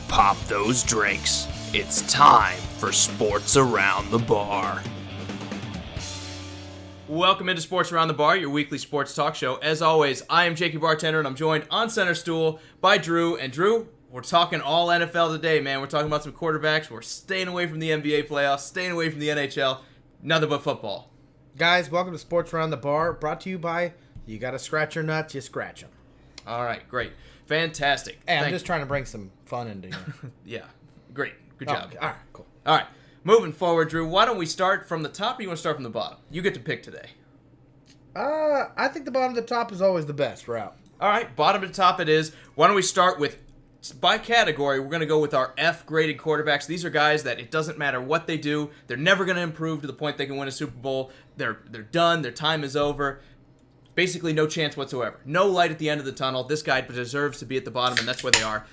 Pop those drinks. It's time for Sports Around the Bar. Welcome into Sports Around the Bar, your weekly sports talk show. As always, I am Jakey Bartender, and I'm joined on center stool by Drew. And Drew, we're talking all NFL today, man. We're talking about some quarterbacks. We're staying away from the NBA playoffs, staying away from the NHL. Nothing but football. Guys, welcome to Sports Around the Bar, brought to you by You Gotta Scratch Your Nuts, You Scratch Them. All right, great. Fantastic. Hey, I'm just trying to bring some fun into you. Yeah, great. Good job. Okay. All right, cool. All right, moving forward, Drew, why don't we start from the top, or you want to start from the bottom? You get to pick today. I think the bottom to the top is always the best route. All right, bottom to top it is. Why don't we start with, by category, we're going to go with our F-graded quarterbacks. These are guys that it doesn't matter what they do. They're never going to improve to the point they can win a Super Bowl. They're done. Their time is over. Basically no chance whatsoever. No light at the end of the tunnel. This guy deserves to be at the bottom, and that's where they are.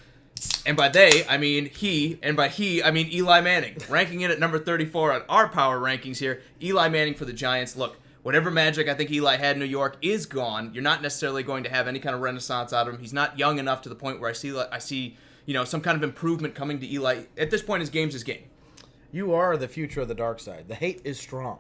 And by they, I mean he, and by he, I mean Eli Manning. Ranking in at number 34 on our power rankings here. Eli Manning for the Giants. Look, whatever magic I think Eli had in New York is gone. You're not necessarily going to have any kind of renaissance out of him. He's not young enough to the point where I see some kind of improvement coming to Eli. At this point, his game's his game. You are the future of the dark side. The hate is strong.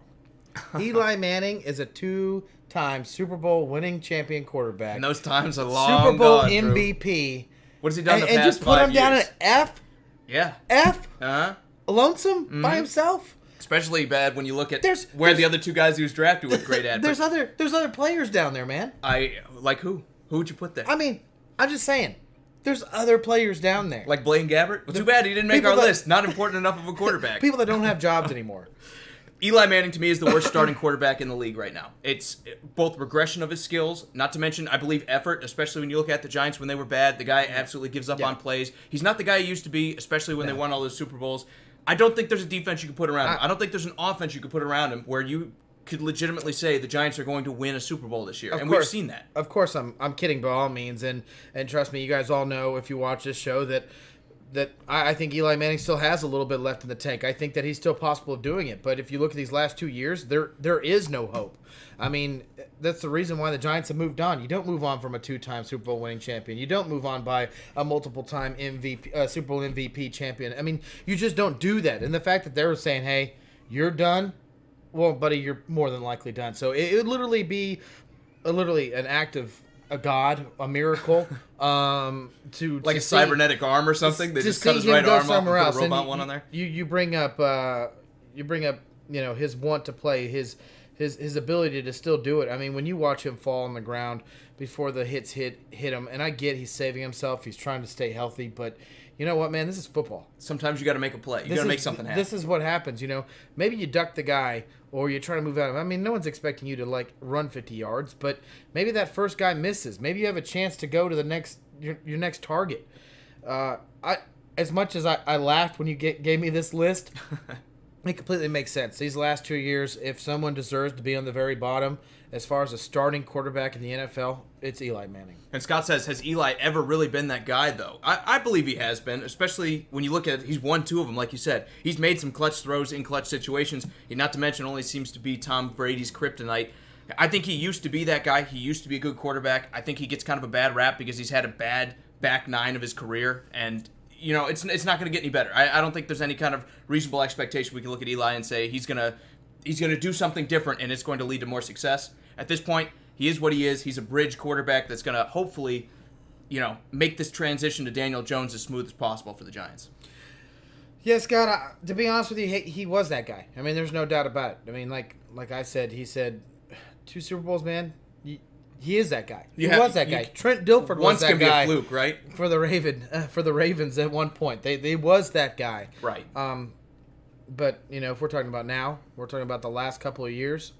Eli Manning is a two-time Super Bowl winning champion quarterback. And those times are long Super Bowl gone, MVP. What has he done in the and past 5 years? just put him down at F? Yeah. F? Uh-huh. Lonesome by himself? Especially bad when you look at there's the other two guys he was drafted with great at. There's other players down there, man. Like who? Who would you put there? I mean, I'm just saying. There's other players down there. Like Blaine Gabbert? Well, too bad he didn't make our list. Not important enough of a quarterback. People that don't have jobs anymore. Eli Manning, to me, is the worst starting quarterback in the league right now. It's both regression of his skills, not to mention, I believe, effort, especially when you look at the Giants when they were bad. The guy absolutely gives up on plays. He's not the guy he used to be, especially when they won all those Super Bowls. I don't think there's a defense you can put around him. I don't think there's an offense you could put around him where you could legitimately say the Giants are going to win a Super Bowl this year. And we've seen that. Of course, I'm kidding by all means. And trust me, you guys all know if you watch this show that I think Eli Manning still has a little bit left in the tank. I think that he's still possible of doing it. But if you look at these last 2 years, there is no hope. I mean, that's the reason why the Giants have moved on. You don't move on from a two-time Super Bowl winning champion. You don't move on by a multiple-time Super Bowl MVP champion. I mean, you just don't do that. And the fact that they're saying, hey, you're done, well, buddy, you're more than likely done. So it would literally be an act of a god, a miracle, to like a cybernetic arm or something. They just cut his right arm off and put a robot one on there. You bring up his want to play, his ability to still do it. I mean, when you watch him fall on the ground before the hits hit him, and I get he's saving himself, he's trying to stay healthy, but you know what, man? This is football. Sometimes you got to make a play. You got to make something happen. This is what happens, Maybe you duck the guy or you try to move out of him. I mean, no one's expecting you to, run 50 yards, but maybe that first guy misses. Maybe you have a chance to go to the your next target. As much as I laughed when you gave me this list, it completely makes sense. These last 2 years, if someone deserves to be on the very bottom, as far as a starting quarterback in the NFL, it's Eli Manning. And Scott says, has Eli ever really been that guy, though? I believe he has been, especially when you look at it. He's won 2 of them, like you said. He's made some clutch throws in clutch situations. Not to mention, only seems to be Tom Brady's kryptonite. I think he used to be that guy. He used to be a good quarterback. I think he gets kind of a bad rap because he's had a bad back 9 of his career, and it's not going to get any better. I don't think there's any kind of reasonable expectation we can look at Eli and say he's going to do something different and it's going to lead to more success. At this point, he is what he is. He's a bridge quarterback that's going to hopefully, make this transition to Daniel Jones as smooth as possible for the Giants. Yeah, Scott, to be honest with you, he was that guy. I mean, there's no doubt about it. I mean, like I said, he said 2 Super Bowls, man. He is that guy. He Yeah, was that guy. Trent Dilfer was that guy. Once can be a fluke, right? For the Ravens at one point. They was that guy. Right. But, if we're talking about now, we're talking about the last couple of years,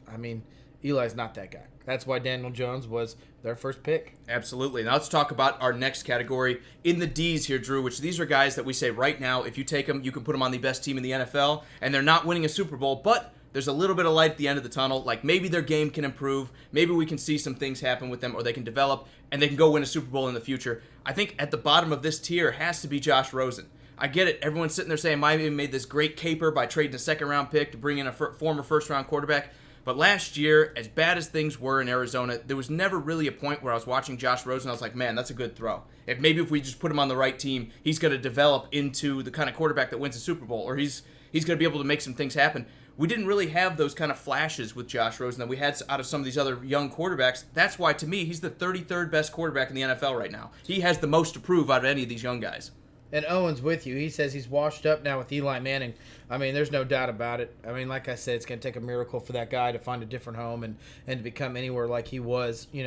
Eli's not that guy. That's why Daniel Jones was their first pick. Absolutely. Now let's talk about our next category in the D's here, Drew, which these are guys that we say right now, if you take them, you can put them on the best team in the NFL, and they're not winning a Super Bowl, but there's a little bit of light at the end of the tunnel. Like maybe their game can improve. Maybe we can see some things happen with them, or they can develop, and they can go win a Super Bowl in the future. I think at the bottom of this tier has to be Josh Rosen. I get it. Everyone's sitting there saying Miami made this great caper by trading a second-round pick to bring in a former first-round quarterback. But last year, as bad as things were in Arizona, there was never really a point where I was watching Josh Rosen. I was like, man, that's a good throw. If we just put him on the right team, he's going to develop into the kind of quarterback that wins a Super Bowl, or he's going to be able to make some things happen. We didn't really have those kind of flashes with Josh Rosen that we had out of some of these other young quarterbacks. That's why, to me, he's the 33rd best quarterback in the NFL right now. He has the most to prove out of any of these young guys. And Owen's with you. He says he's washed up now with Eli Manning. There's no doubt about it. Like I said, it's going to take a miracle for that guy to find a different home and to become anywhere like he was, in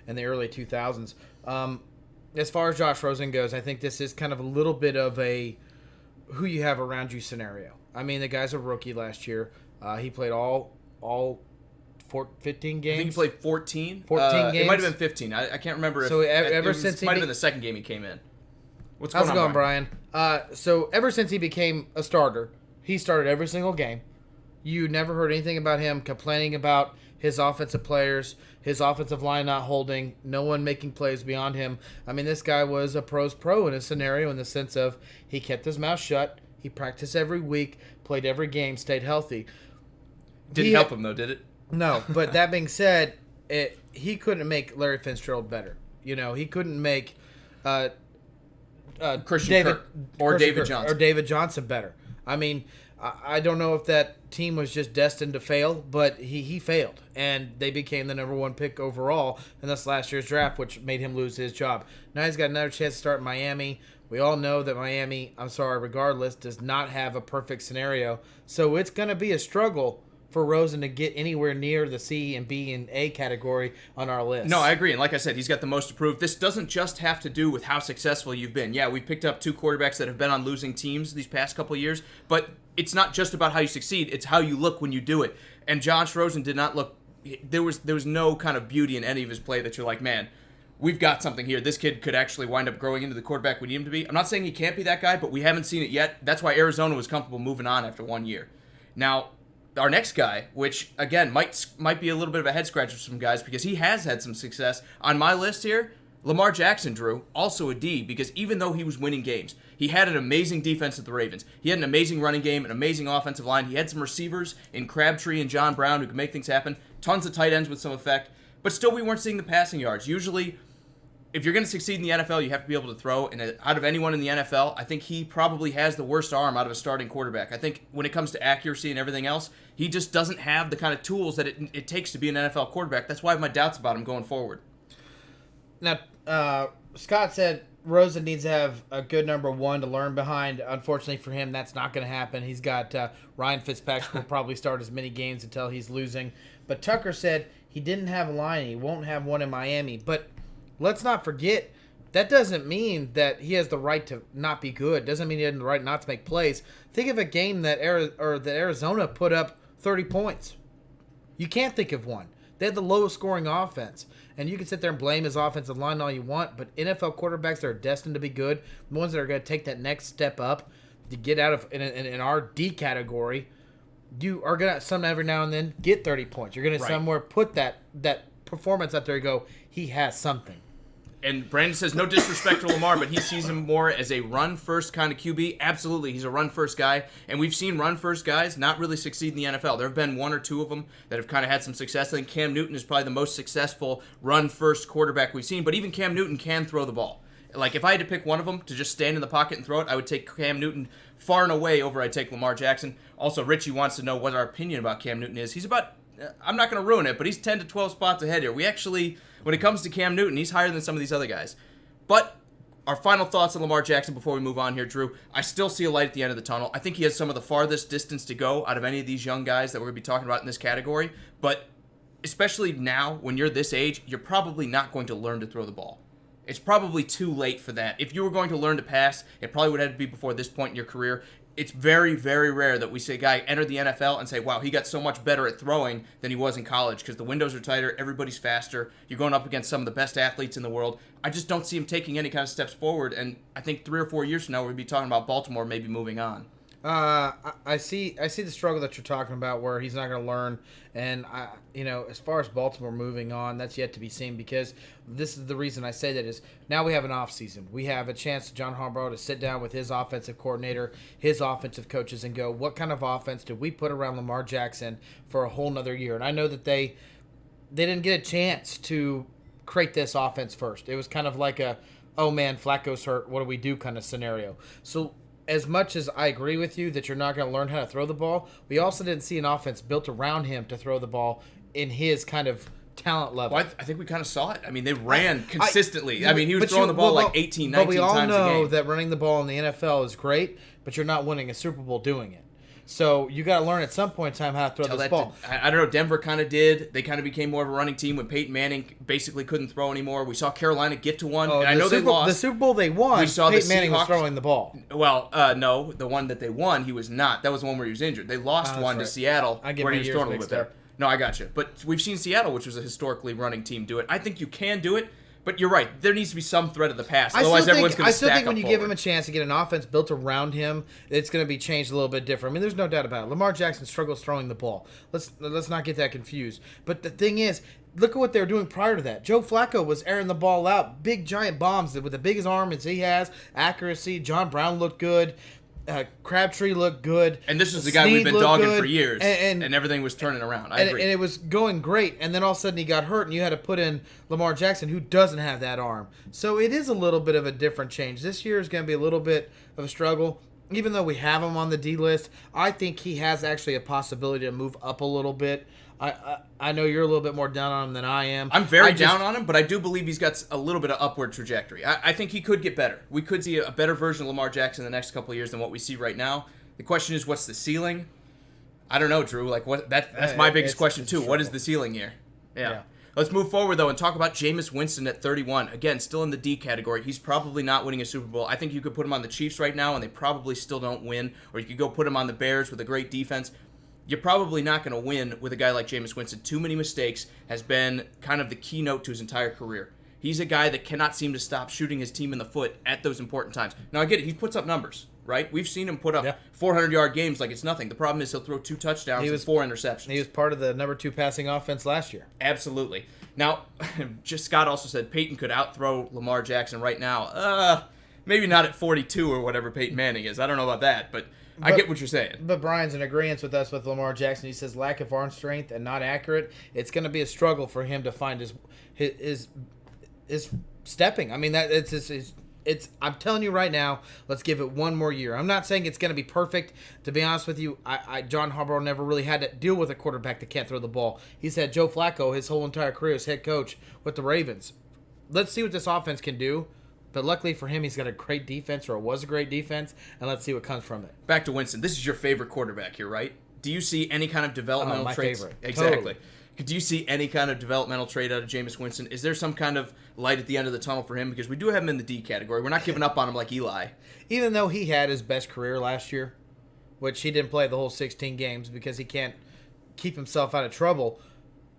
the early 2000s. As far as Josh Rosen goes, I think this is kind of a little bit of a who you have around you scenario. The guy's a rookie last year. He played all 15 games. I think he played 14. 14 games. It might have been 15. I can't remember. So ever since it might have been the second game he came in. How's it going, Brian? So ever since he became a starter, he started every single game. You never heard anything about him complaining about his offensive players, his offensive line not holding, no one making plays beyond him. This guy was a pro's pro in a scenario in the sense of he kept his mouth shut, he practiced every week, played every game, stayed healthy. Didn't help him, though, did it? No, but that being said, he couldn't make Larry Fitzgerald better. He couldn't make David Johnson better. I don't know if that team was just destined to fail, but he failed, and they became the number 1 pick overall in this last year's draft, which made him lose his job. Now he's got another chance to start in Miami. We all know that Miami, regardless, does not have a perfect scenario, so it's going to be a struggle for Rosen to get anywhere near the C and B and A category on our list. No, I agree. And like I said, he's got the most to prove. This doesn't just have to do with how successful you've been. Yeah, we've picked up 2 quarterbacks that have been on losing teams these past couple of years, but it's not just about how you succeed. It's how you look when you do it. And Josh Rosen did not look – there was no kind of beauty in any of his play that you're like, man, we've got something here. This kid could actually wind up growing into the quarterback we need him to be. I'm not saying he can't be that guy, but we haven't seen it yet. That's why Arizona was comfortable moving on after 1 year. Now – our next guy, which, again, might be a little bit of a head-scratcher for some guys because he has had some success. On my list here, Lamar Jackson, Drew, also a D, because even though he was winning games, he had an amazing defense at the Ravens. He had an amazing running game, an amazing offensive line. He had some receivers in Crabtree and John Brown who could make things happen. Tons of tight ends with some effect. But still, we weren't seeing the passing yards. Usually, if you're going to succeed in the NFL, you have to be able to throw. And out of anyone in the NFL, I think he probably has the worst arm out of a starting quarterback. I think when it comes to accuracy and everything else, he just doesn't have the kind of tools that it takes to be an NFL quarterback. That's why I have my doubts about him going forward. Now, Scott said Rosen needs to have a good number 1 to learn behind. Unfortunately for him, that's not going to happen. He's got Ryan Fitzpatrick will probably start as many games until he's losing. But Tucker said he didn't have a line. He won't have one in Miami. But let's not forget, that doesn't mean that he has the right to not be good. Doesn't mean he has the right not to make plays. Think of a game that Arizona put up 30 points. You can't think of one. They had the lowest scoring offense. And you can sit there and blame his offensive line all you want, but NFL quarterbacks that are destined to be good, the ones that are going to take that next step up to get out of in our D category, you are going to some every now and then get 30 points. You're going to somewhere put that performance out there and go, he has something. And Brandon says, no disrespect to Lamar, but he sees him more as a run-first kind of QB. Absolutely, he's a run-first guy. And we've seen run-first guys not really succeed in the NFL. There have been 1 or 2 of them that have kind of had some success. I think Cam Newton is probably the most successful run-first quarterback we've seen. But even Cam Newton can throw the ball. Like, if I had to pick one of them to just stand in the pocket and throw it, I would take Cam Newton far and away over I'd take Lamar Jackson. Also, Richie wants to know what our opinion about Cam Newton is. He's about, I'm not going to ruin it, but he's 10 to 12 spots ahead here. We actually... When it comes to Cam Newton, he's higher than some of these other guys. But our final thoughts on Lamar Jackson before we move on here, Drew. I still see a light at the end of the tunnel. I think he has some of the farthest distance to go out of any of these young guys that we're going to be talking about in this category. But especially now when you're this age, you're probably not going to learn to throw the ball. It's probably too late for that. If you were going to learn to pass, it probably would have to be before this point in your career. It's very, very rare that we see a guy enter the NFL and say, wow, he got so much better at throwing than he was in college because the windows are tighter, everybody's faster, you're going up against some of the best athletes in the world. I just don't see him taking any kind of steps forward, and I think 3 or 4 years from now we'll be talking about Baltimore maybe moving on. I see the struggle that you're talking about where he's not going to learn, and as far as Baltimore moving on, that's yet to be seen, because this is the reason I say that is now we have an off season. We have a chance, John Harbaugh, to sit down with his offensive coordinator, his offensive coaches, and go, what kind of offense did we put around Lamar Jackson for a whole nother year? And I know that they didn't get a chance to create this offense first. It was kind of like a, oh man, Flacco's hurt, what do we do kind of scenario. So as much as I agree with you that you're not going to learn how to throw the ball, we also didn't see an offense built around him to throw the ball in his kind of talent level. Well, I think we kind of saw it. I mean, they ran consistently. He was throwing the ball 18, 19 times a game. But we all know that running the ball in the NFL is great, but you're not winning a Super Bowl doing it. So you got to learn at some point in time how to throw this ball. I don't know. Denver kind of did. They kind of became more of a running team when Peyton Manning basically couldn't throw anymore. We saw Carolina get to one. And I know they lost. The Super Bowl they won, Peyton Manning was throwing the ball. Well, no. The one that they won, he was not. That was the one where he was injured. They lost one to Seattle where he was throwing a little bit better. No, I got you. But we've seen Seattle, which was a historically running team, do it. I think you can do it. But you're right. There needs to be some threat of the pass. Otherwise, everyone's going to stack up. I still think when you give him a chance to get an offense built around him, it's going to be changed a little bit different. I mean, there's no doubt about it. Lamar Jackson struggles throwing the ball. Let's not get that confused. But the thing is, look at what they were doing prior to that. Joe Flacco was airing the ball out, big giant bombs with the biggest arm as he has, accuracy. John Brown looked good. Crabtree looked good. And this is the guy we've been dogging for years. And everything was turning around. I agree. And it was going great. And then all of a sudden he got hurt and you had to put in Lamar Jackson, who doesn't have that arm. So it is a little bit of a different change. This year is going to be a little bit of a struggle. Even though we have him on the D list, I think he has actually a possibility to move up a little bit. I know you're a little bit more down on him than I am. I'm very down on him, but I do believe he's got a little bit of upward trajectory. I think he could get better. We could see a better version of Lamar Jackson in the next couple of years than what we see right now. The question is, what's the ceiling? I don't know, Drew. That's my biggest question, too. What is the ceiling here? Yeah. Let's move forward, though, and talk about Jameis Winston at 31. Again, still in the D category. He's probably not winning a Super Bowl. I think you could put him on the Chiefs right now, and they probably still don't win. Or you could go put him on the Bears with a great defense. You're probably not going to win with a guy like Jameis Winston. Too many mistakes has been kind of the keynote to his entire career. He's a guy that cannot seem to stop shooting his team in the foot at those important times. Now, I get it. He puts up numbers, right? We've seen him put up 400-yard games like it's nothing. The problem is he'll throw 2 touchdowns and 4 interceptions. He was part of the number 2 passing offense last year. Absolutely. Now, Scott also said Peyton could outthrow Lamar Jackson right now. Maybe not at 42 or whatever Peyton Manning is. I don't know about that, but I get what you're saying. But Brian's in agreement with us with Lamar Jackson. He says lack of arm strength and not accurate. It's going to be a struggle for him to find his stepping. I mean, that it's. I'm telling you right now, let's give it one more year. I'm not saying it's going to be perfect. To be honest with you, John Harbaugh never really had to deal with a quarterback that can't throw the ball. He's had Joe Flacco his whole entire career as head coach with the Ravens. Let's see what this offense can do. But luckily for him, he's got a great defense, or it was a great defense, and let's see what comes from it. Back to Winston. This is your favorite quarterback here, right? Do you see any kind of developmental traits? My favorite. Exactly. Totally. Do you see any kind of developmental trait out of Jameis Winston? Is there some kind of light at the end of the tunnel for him? Because we do have him in the D category. We're not giving up on him like Eli. Even though he had his best career last year, which he didn't play the whole 16 games because he can't keep himself out of trouble.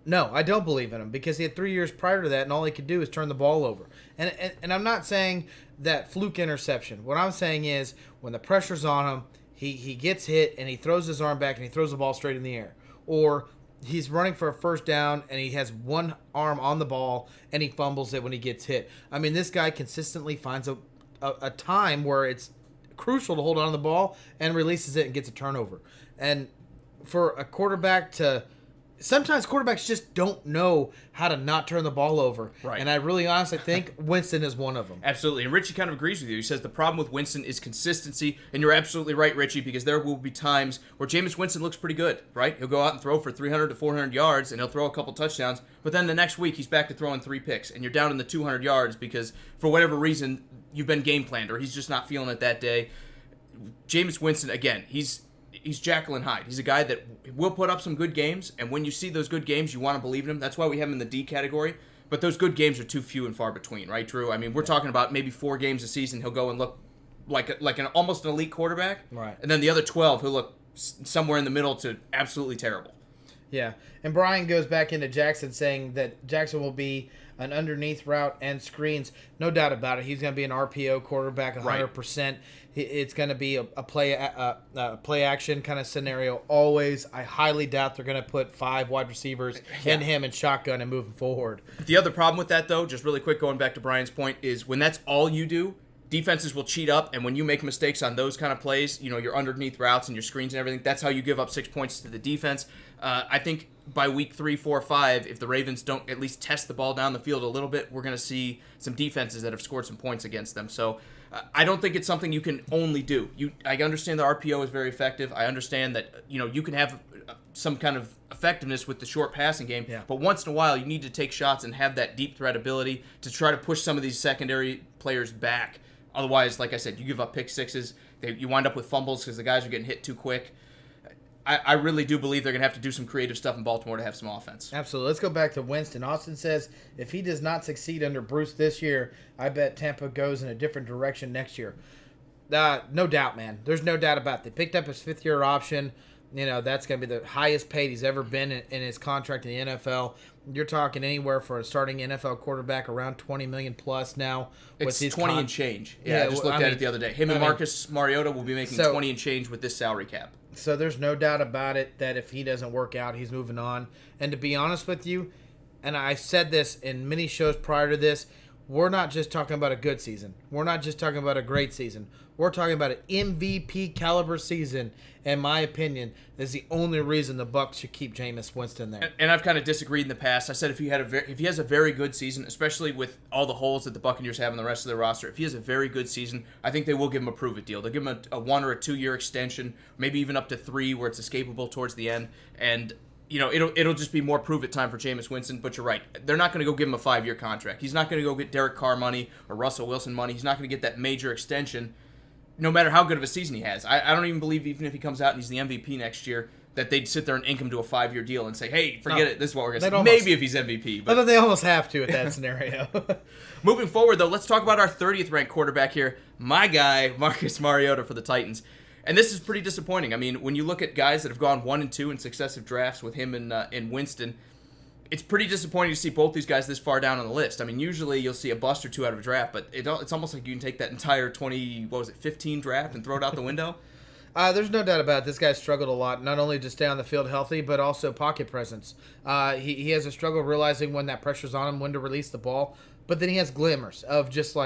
No, I don't believe in him because he had 3 years prior to that, and all he could do is turn the ball over. And I'm not saying that fluke interception. What I'm saying is when the pressure's on him, he gets hit, and he throws his arm back, and he throws the ball straight in the air. Or he's running for a first down, and he has one arm on the ball, and he fumbles it when he gets hit. I mean, this guy consistently finds a time where it's crucial to hold on to the ball and releases it and gets a turnover. And for a quarterback to... Sometimes quarterbacks just don't know how to not turn the ball over. Right. And I really honestly think Winston is one of them. Absolutely. And Richie kind of agrees with you. He says the problem with Winston is consistency. And you're absolutely right, Richie, because there will be times where Jameis Winston looks pretty good, right? He'll go out and throw for 300 to 400 yards, and he'll throw a couple touchdowns. But then the next week, he's back to throwing 3 picks. And you're down in the 200 yards because for whatever reason, you've been game planned, or he's just not feeling it that day. Jameis Winston, again, he's Jekyll and Hyde. He's a guy that will put up some good games, and when you see those good games, you want to believe in him. That's why we have him in the D category. But those good games are too few and far between, right, Drew? I mean, we're talking about maybe 4 games a season. He'll go and look like an almost an elite quarterback, right? And then the other 12, he'll look somewhere in the middle to absolutely terrible. Yeah, and Brian goes back into Jackson saying that Jackson will be an underneath route and screens. No doubt about it. He's going to be an RPO quarterback 100%. Right. It's going to be a play action kind of scenario always. I highly doubt they're going to put 5 wide receivers in him and shotgun and moving forward. The other problem with that, though, just really quick going back to Brian's point, is when that's all you do, defenses will cheat up, and when you make mistakes on those kind of plays, your underneath routes and your screens and everything, that's how you give up 6 points to the defense. I think by week 3, 4, 5, if the Ravens don't at least test the ball down the field a little bit, we're going to see some defenses that have scored some points against them. So I don't think it's something you can only do. I understand the RPO is very effective. I understand that you can have some kind of effectiveness with the short passing game, but once in a while you need to take shots and have that deep threat ability to try to push some of these secondary players back. Otherwise, like I said, you give up pick sixes. You wind up with fumbles because the guys are getting hit too quick. I really do believe they're going to have to do some creative stuff in Baltimore to have some offense. Absolutely. Let's go back to Winston. Austin says, if he does not succeed under Bruce this year, I bet Tampa goes in a different direction next year. No doubt, man. There's no doubt about it. They picked up his 5th-year option. That's going to be the highest paid he's ever been in his contract in the NFL. You're talking anywhere for a starting NFL quarterback around $20 million plus now. It's 20 and change. Yeah, I just looked at it the other day. Him and Marcus Mariota will be making 20 and change with this salary cap. So there's no doubt about it that if he doesn't work out, he's moving on. And to be honest with you, and I said this in many shows prior to this, we're not just talking about a good season. We're not just talking about a great season. We're talking about an MVP caliber season. In my opinion, is the only reason the Bucs should keep Jameis Winston there. And I've kind of disagreed in the past. I said if he has a very good season, especially with all the holes that the Buccaneers have in the rest of their roster, if he has a very good season, I think they will give him a prove-it deal. They'll give him a 1 or a 2-year extension, maybe even up to 3, where it's escapable towards the end. And it'll just be more prove-it time for Jameis Winston. But you're right, they're not going to go give him a 5-year contract. He's not going to go get Derek Carr money or Russell Wilson money. He's not going to get that major extension, no matter how good of a season he has. I don't even believe, even if he comes out and he's the MVP next year, that they'd sit there and ink him to a 5-year deal and say, hey, forget it, this is what we're going to say. Maybe if he's MVP. But they almost have to at that scenario. Moving forward, though, let's talk about our 30th ranked quarterback here, my guy, Marcus Mariota for the Titans. And this is pretty disappointing. I mean, when you look at guys that have gone 1 and 2 in successive drafts with him and Winston, it's pretty disappointing to see both these guys this far down on the list. I mean, usually you'll see a bust or 2 out of a draft, but it's almost like you can take that entire 15 draft and throw it out the window. There's no doubt about it. This guy's struggled a lot, not only to stay on the field healthy, but also pocket presence. He has a struggle realizing when that pressure's on him, when to release the ball, but then he has glimmers of just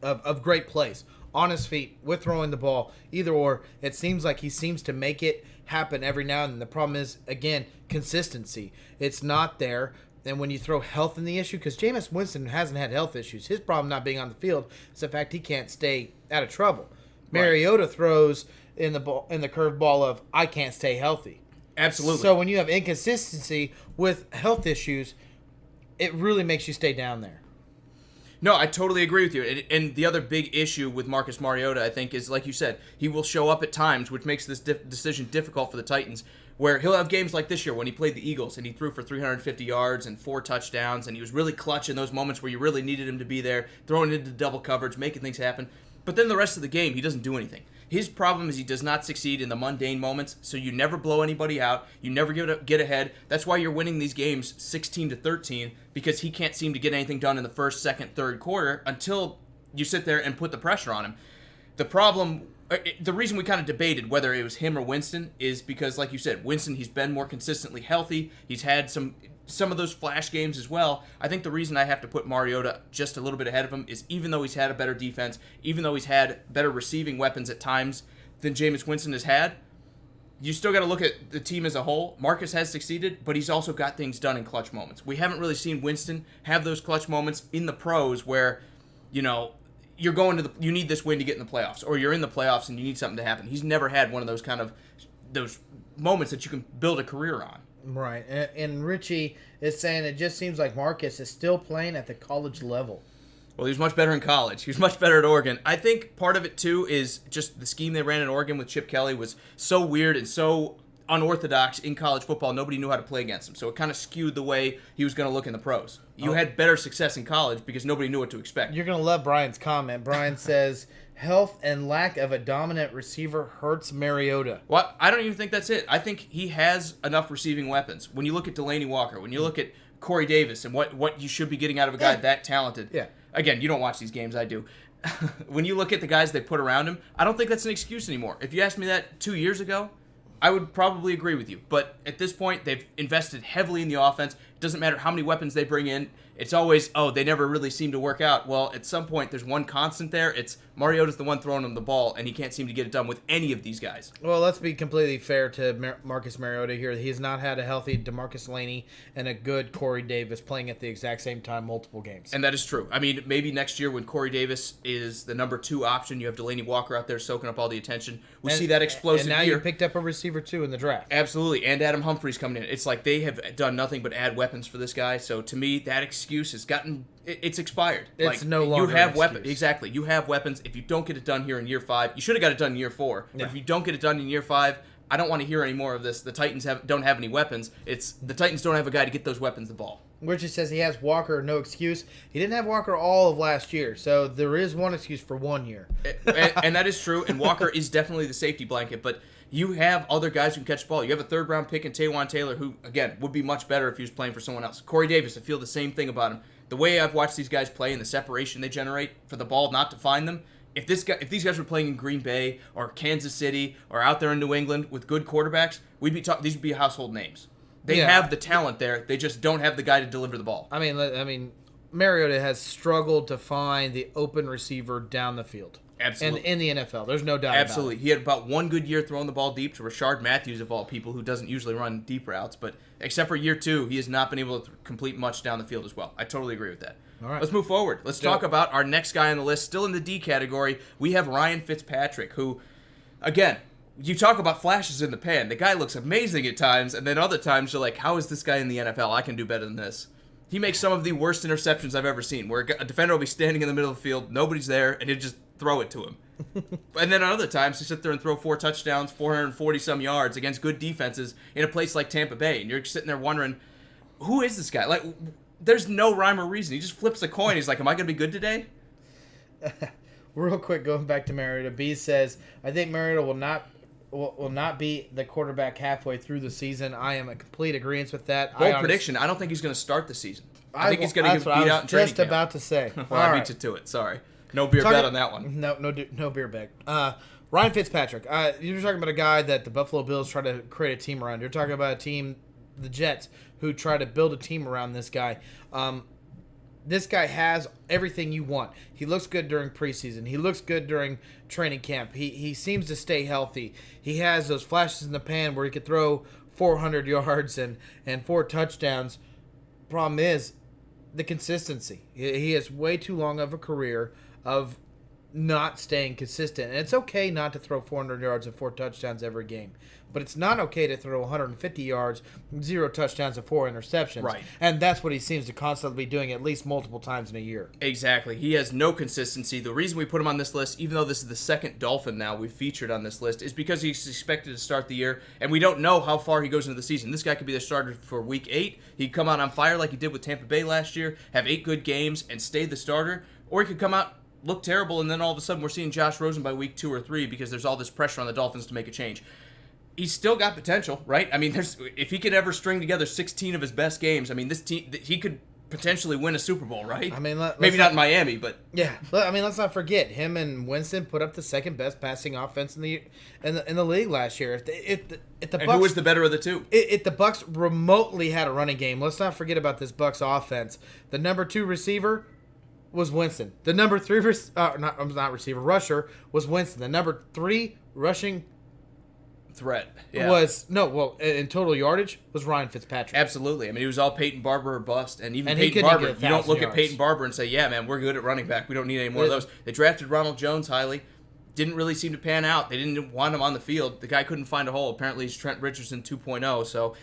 of great plays. On his feet, with throwing the ball, either or. It seems like he seems to make it happen every now and then. The problem is, again, consistency. It's not there. And when you throw health in the issue, because Jameis Winston hasn't had health issues. His problem not being on the field is the fact he can't stay out of trouble. Mariota throws in the curveball of, I can't stay healthy. Absolutely. So when you have inconsistency with health issues, it really makes you stay down there. No, I totally agree with you. And the other big issue with Marcus Mariota, I think, is, like you said, he will show up at times, which makes this decision difficult for the Titans, where he'll have games like this year when he played the Eagles and he threw for 350 yards and 4 touchdowns, and he was really clutch in those moments where you really needed him to be there, throwing into double coverage, making things happen. But then the rest of the game, he doesn't do anything. His problem is he does not succeed in the mundane moments, so you never blow anybody out. You never get ahead. That's why you're winning these games 16-13, because he can't seem to get anything done in the first, second, third quarter until you sit there and put the pressure on him. The problem, the reason we kind of debated whether it was him or Winston is because, like you said, Winston, he's been more consistently healthy. He's had some of those flash games as well. I think the reason I have to put Mariota just a little bit ahead of him is even though he's had a better defense, even though he's had better receiving weapons at times than Jameis Winston has had, you still got to look at the team as a whole. Marcus has succeeded, but he's also got things done in clutch moments. We haven't really seen Winston have those clutch moments in the pros where, you're going to you need this win to get in the playoffs, or you're in the playoffs and you need something to happen. He's never had one of those moments that you can build a career on. Right, and Richie is saying it just seems like Marcus is still playing at the college level. Well, he was much better in college. He was much better at Oregon. I think part of it, too, is just the scheme they ran in Oregon with Chip Kelly was so weird and so unorthodox in college football. Nobody knew how to play against him. So it kind of skewed the way he was going to look in the pros. You had better success in college because nobody knew what to expect. You're going to love Brian's comment. Brian says, health and lack of a dominant receiver hurts Mariota. Well, I don't even think that's it. I think he has enough receiving weapons. When you look at Delaney Walker, when you look at Corey Davis and what you should be getting out of a guy that talented. Yeah. Again, you don't watch these games, I do. When you look at the guys they put around him, I don't think that's an excuse anymore. If you asked me that 2 years ago, I would probably agree with you. But at this point, they've invested heavily in the offense. It doesn't matter how many weapons they bring in. It's always, they never really seem to work out. Well, at some point, there's one constant there. It's Mariota's the one throwing him the ball, and he can't seem to get it done with any of these guys. Well, let's be completely fair to Marcus Mariota here. He has not had a healthy DeMarcus Laney and a good Corey Davis playing at the exact same time multiple games. And that is true. I mean, maybe next year when Corey Davis is the number 2 option, you have Delaney Walker out there soaking up all the attention. We see that explosive And now year. you picked up a receiver, too, in the draft. Absolutely. And Adam Humphries coming in. It's like they have done nothing but add weapons for this guy. So to me, that excuse has gotten... It's expired. It's no longer you have an weapons. excuse. Exactly. You have weapons. If you don't get it done here in year 5, you should have got it done in year 4. But if you don't get it done in year 5, I don't want to hear any more of this. The Titans don't have any weapons. It's the Titans don't have a guy to get those weapons the ball. Richard says he has Walker, no excuse. He didn't have Walker all of last year, so there is one excuse for 1 year. and that is true. And Walker is definitely the safety blanket, but you have other guys who can catch the ball. You have a 3rd-round pick in Taywan Taylor, who, again, would be much better if he was playing for someone else. Corey Davis, I feel the same thing about him. The way I've watched these guys play and the separation they generate for the ball not to find them, if these guys were playing in Green Bay or Kansas City or out there in New England with good quarterbacks, these would be household names. They have the talent there. They just don't have the guy to deliver the ball. I mean, Mariota has struggled to find the open receiver down the field. Absolutely. And in the NFL, there's no doubt Absolutely. about it. He had about 1 good year throwing the ball deep to Rashard Matthews, of all people, who doesn't usually run deep routes. But except for year 2, he has not been able to complete much down the field as well. I totally agree with that. All right. Let's move forward. Let's talk about our next guy on the list. Still in the D category, we have Ryan Fitzpatrick, who, again, you talk about flashes in the pan. The guy looks amazing at times, and then other times you're like, how is this guy in the NFL? I can do better than this. He makes some of the worst interceptions I've ever seen, where a defender will be standing in the middle of the field, nobody's there, and he'll just throw it to him. And then on other times, he sit there and throw 4 touchdowns, 440-some yards against good defenses in a place like Tampa Bay, and you're sitting there wondering, who is this guy? Like, there's no rhyme or reason. He just flips a coin. He's like, am I going to be good today? Real quick, going back to Mariota, B says, I think Mariota will not be the quarterback halfway through the season. I am in complete agreement with that. Bold prediction. I don't think he's going to start the season. I think he's going to get beat out in training just camp. about to say. Well, I beat you to it. Sorry. No beer bet on that one. No beer bet. Ryan Fitzpatrick. You're talking about a guy that the Buffalo Bills try to create a team around. You're talking about a team, the Jets, who try to build a team around this guy. This guy has everything you want. He looks good during preseason. He looks good during training camp. He seems to stay healthy. He has those flashes in the pan where he could throw 400 yards and 4 touchdowns. Problem is the consistency. He has way too long of a career of not staying consistent. And it's okay not to throw 400 yards and 4 touchdowns every game. But it's not okay to throw 150 yards, 0 touchdowns, and 4 interceptions. Right. And that's what he seems to constantly be doing at least multiple times in a year. Exactly. He has no consistency. The reason we put him on this list, even though this is the second Dolphin now we've featured on this list, is because he's expected to start the year, and we don't know how far he goes into the season. This guy could be the starter for Week 8. He'd come out on fire like he did with Tampa Bay last year, have 8 good games, and stay the starter. Or he could come out, look terrible, and then all of a sudden we're seeing Josh Rosen by Week 2 or 3 because there's all this pressure on the Dolphins to make a change. He's still got potential, right? I mean, if he could ever string together 16 of his best games, I mean, this team, he could potentially win a Super Bowl, right? I mean, maybe not in Miami, but yeah. I mean, let's not forget him and Winston put up the second best passing offense in the league last year. If the Bucs, and who was the better of the two? If the Bucs remotely had a running game, let's not forget about this Bucs offense. The number 2 receiver was Winston. The number 3 rusher was Winston. The number 3 rushing threat in total yardage was Ryan Fitzpatrick. Absolutely. I mean, he was all Peyton Barber or bust, and even And Peyton Barber. You don't look yards. at Peyton Barber and say, "Yeah, man, we're good at running back. We don't need any more of those." They drafted Ronald Jones highly. Didn't really seem to pan out. They didn't want him on the field. The guy couldn't find a hole. Apparently, he's Trent Richardson 2.0. So,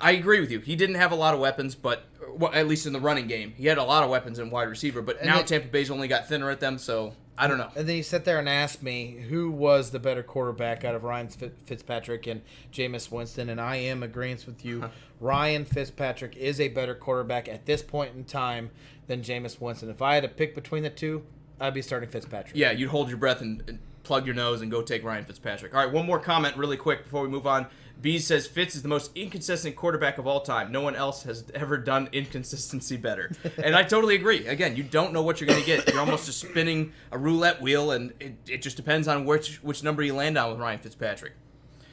I agree with you. He didn't have a lot of weapons, but Well, at least in the running game. He had a lot of weapons in wide receiver, but now Tampa Bay's only got thinner at them, so I don't know. And then you sit there and ask me who was the better quarterback out of Ryan Fitzpatrick and Jameis Winston, and I am agreeing with you. Ryan Fitzpatrick is a better quarterback at this point in time than Jameis Winston. If I had to pick between the two, I'd be starting Fitzpatrick. Yeah, you'd hold your breath and plug your nose and go take Ryan Fitzpatrick. All right, one more comment really quick before we move on. Bees says Fitz is the most inconsistent quarterback of all time. No one else has ever done inconsistency better. And I totally agree. Again, you don't know what you're going to get. You're almost just spinning a roulette wheel, and it just depends on which number you land on with Ryan Fitzpatrick.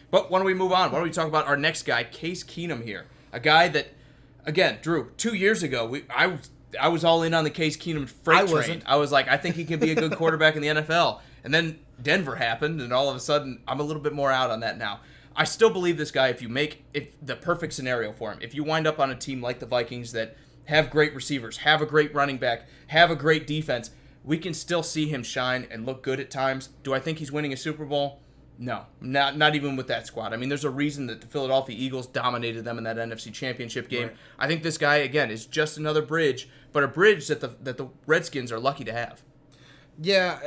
But why don't we move on? Why don't we talk about our next guy, Case Keenum here. A guy that, again, Drew, 2 years ago, I was all in on the Case Keenum freight train. I was like, I think he can be a good quarterback in the NFL. And then Denver happened, and all of a sudden, I'm a little bit more out on that now. I still believe this guy, if you make it the perfect scenario for him, if you wind up on a team like the Vikings that have great receivers, have a great running back, have a great defense, we can still see him shine and look good at times. Do I think he's winning a Super Bowl? No, not even with that squad. I mean, there's a reason that the Philadelphia Eagles dominated them in that NFC Championship game. Right. I think this guy, again, is just another bridge, but a bridge that the Redskins are lucky to have. Yeah,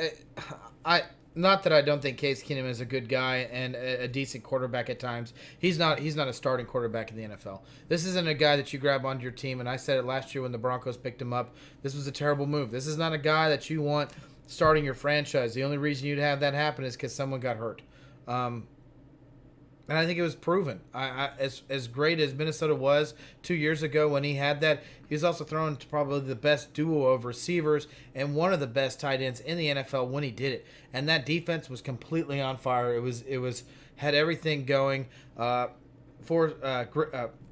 not that I don't think Case Keenum is a good guy and a decent quarterback at times. He's not a starting quarterback in the NFL. This isn't a guy that you grab onto your team, and I said it last year when the Broncos picked him up. This was a terrible move. This is not a guy that you want starting your franchise. The only reason you'd have that happen is because someone got hurt. And I think it was proven. As great as Minnesota was 2 years ago when he had that, he was also thrown to probably the best duo of receivers and one of the best tight ends in the NFL when he did it. And that defense was completely on fire. It was had everything going.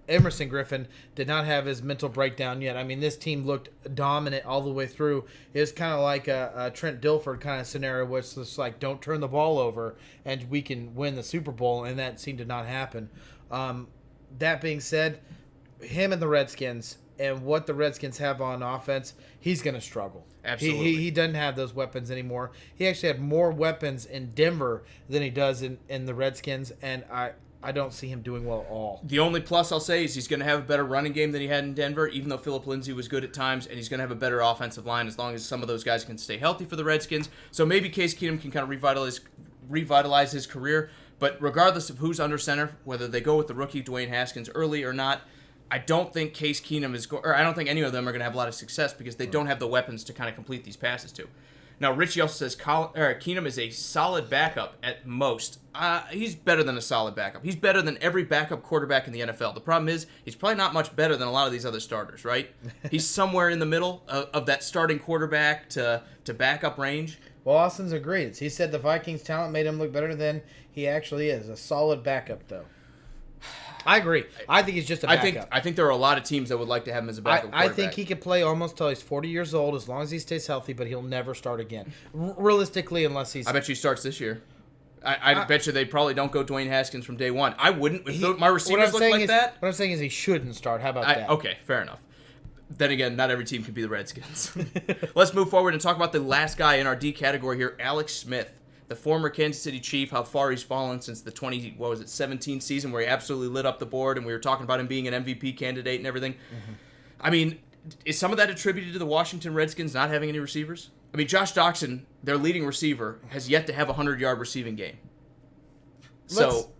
Emerson Griffin did not have his mental breakdown yet. I mean, this team looked dominant all the way through. It was kind of like a Trent Dilfer kind of scenario where it's just like, don't turn the ball over and we can win the Super Bowl, and that seemed to not happen. That being said, him and the Redskins and what the Redskins have on offense, he's going to struggle. Absolutely. He doesn't have those weapons anymore. He actually had more weapons in Denver than he does in the Redskins, and I don't see him doing well at all. The only plus I'll say is he's going to have a better running game than he had in Denver, even though Phillip Lindsay was good at times, and he's going to have a better offensive line as long as some of those guys can stay healthy for the Redskins. So maybe Case Keenum can kind of revitalize his career. But regardless of who's under center, whether they go with the rookie Dwayne Haskins early or not, I don't think Case Keenum or I don't think any of them are going to have a lot of success because they don't have the weapons to kind of complete these passes to. Now, Richie also says Keenum is a solid backup at most. He's better than a solid backup. He's better than every backup quarterback in the NFL. The problem is he's probably not much better than a lot of these other starters, right? He's somewhere in the middle of that starting quarterback to backup range. Well, Austin's agrees. He said the Vikings' talent made him look better than he actually is. A solid backup, though. I agree. I think he's just a backup. I think there are a lot of teams that would like to have him as a backup quarterback. I think he could play almost till he's 40 years old as long as he stays healthy, but he'll never start again. Realistically, unless he's... I bet you he starts this year. I bet you they probably don't go Dwayne Haskins from day one. I wouldn't. If my receivers look like that... What I'm saying is he shouldn't start. How about that? Okay, fair enough. Then again, not every team can be the Redskins. Let's move forward and talk about the last guy in our D category here, Alex Smith. The former Kansas City Chief, how far he's fallen since the 17 season where he absolutely lit up the board, and we were talking about him being an MVP candidate and everything. Mm-hmm. I mean, is some of that attributed to the Washington Redskins not having any receivers? I mean, Josh Doxson, their leading receiver, has yet to have a 100-yard receiving game. So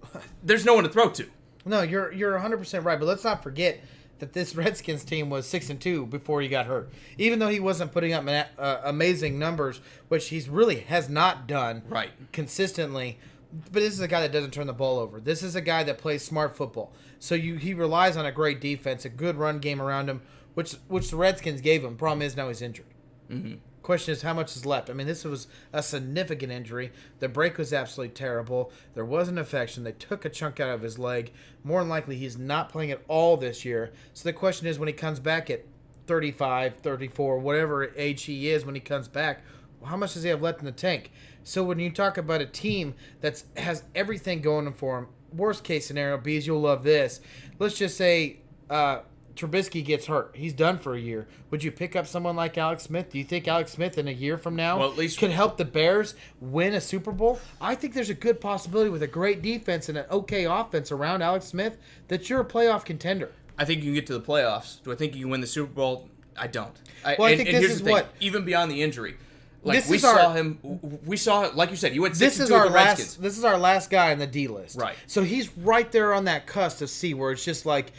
there's no one to throw to. No, you're 100% right, but let's not forget that this Redskins team was 6-2 before he got hurt. Even though he wasn't putting up amazing numbers, which he's really has not done consistently. But this is a guy that doesn't turn the ball over. This is a guy that plays smart football. So he relies on a great defense, a good run game around him, which the Redskins gave him. Problem is now he's injured. Mm-hmm. Question is how much is left. I mean, this was a significant injury. The break was absolutely terrible. There was an infection. They took a chunk out of his leg. More than likely, he's not playing at all this year. So the question is when he comes back at 35, 34, whatever age he is when he comes back, how much does he have left in the tank? So when you talk about a team that has everything going for him, worst case scenario, Bees, you'll love this. Let's just say Trubisky gets hurt. He's done for a year. Would you pick up someone like Alex Smith? Do you think Alex Smith in a year from now could help the Bears win a Super Bowl? I think there's a good possibility with a great defense and an okay offense around Alex Smith that you're a playoff contender. I think you can get to the playoffs. Do I think you can win the Super Bowl? I don't. I think this is what... Even beyond the injury. Like, we saw, like you said, you went 6-2 with the Redskins. This is our last guy on the D list. Right. So he's right there on that cusp of C where it's just like,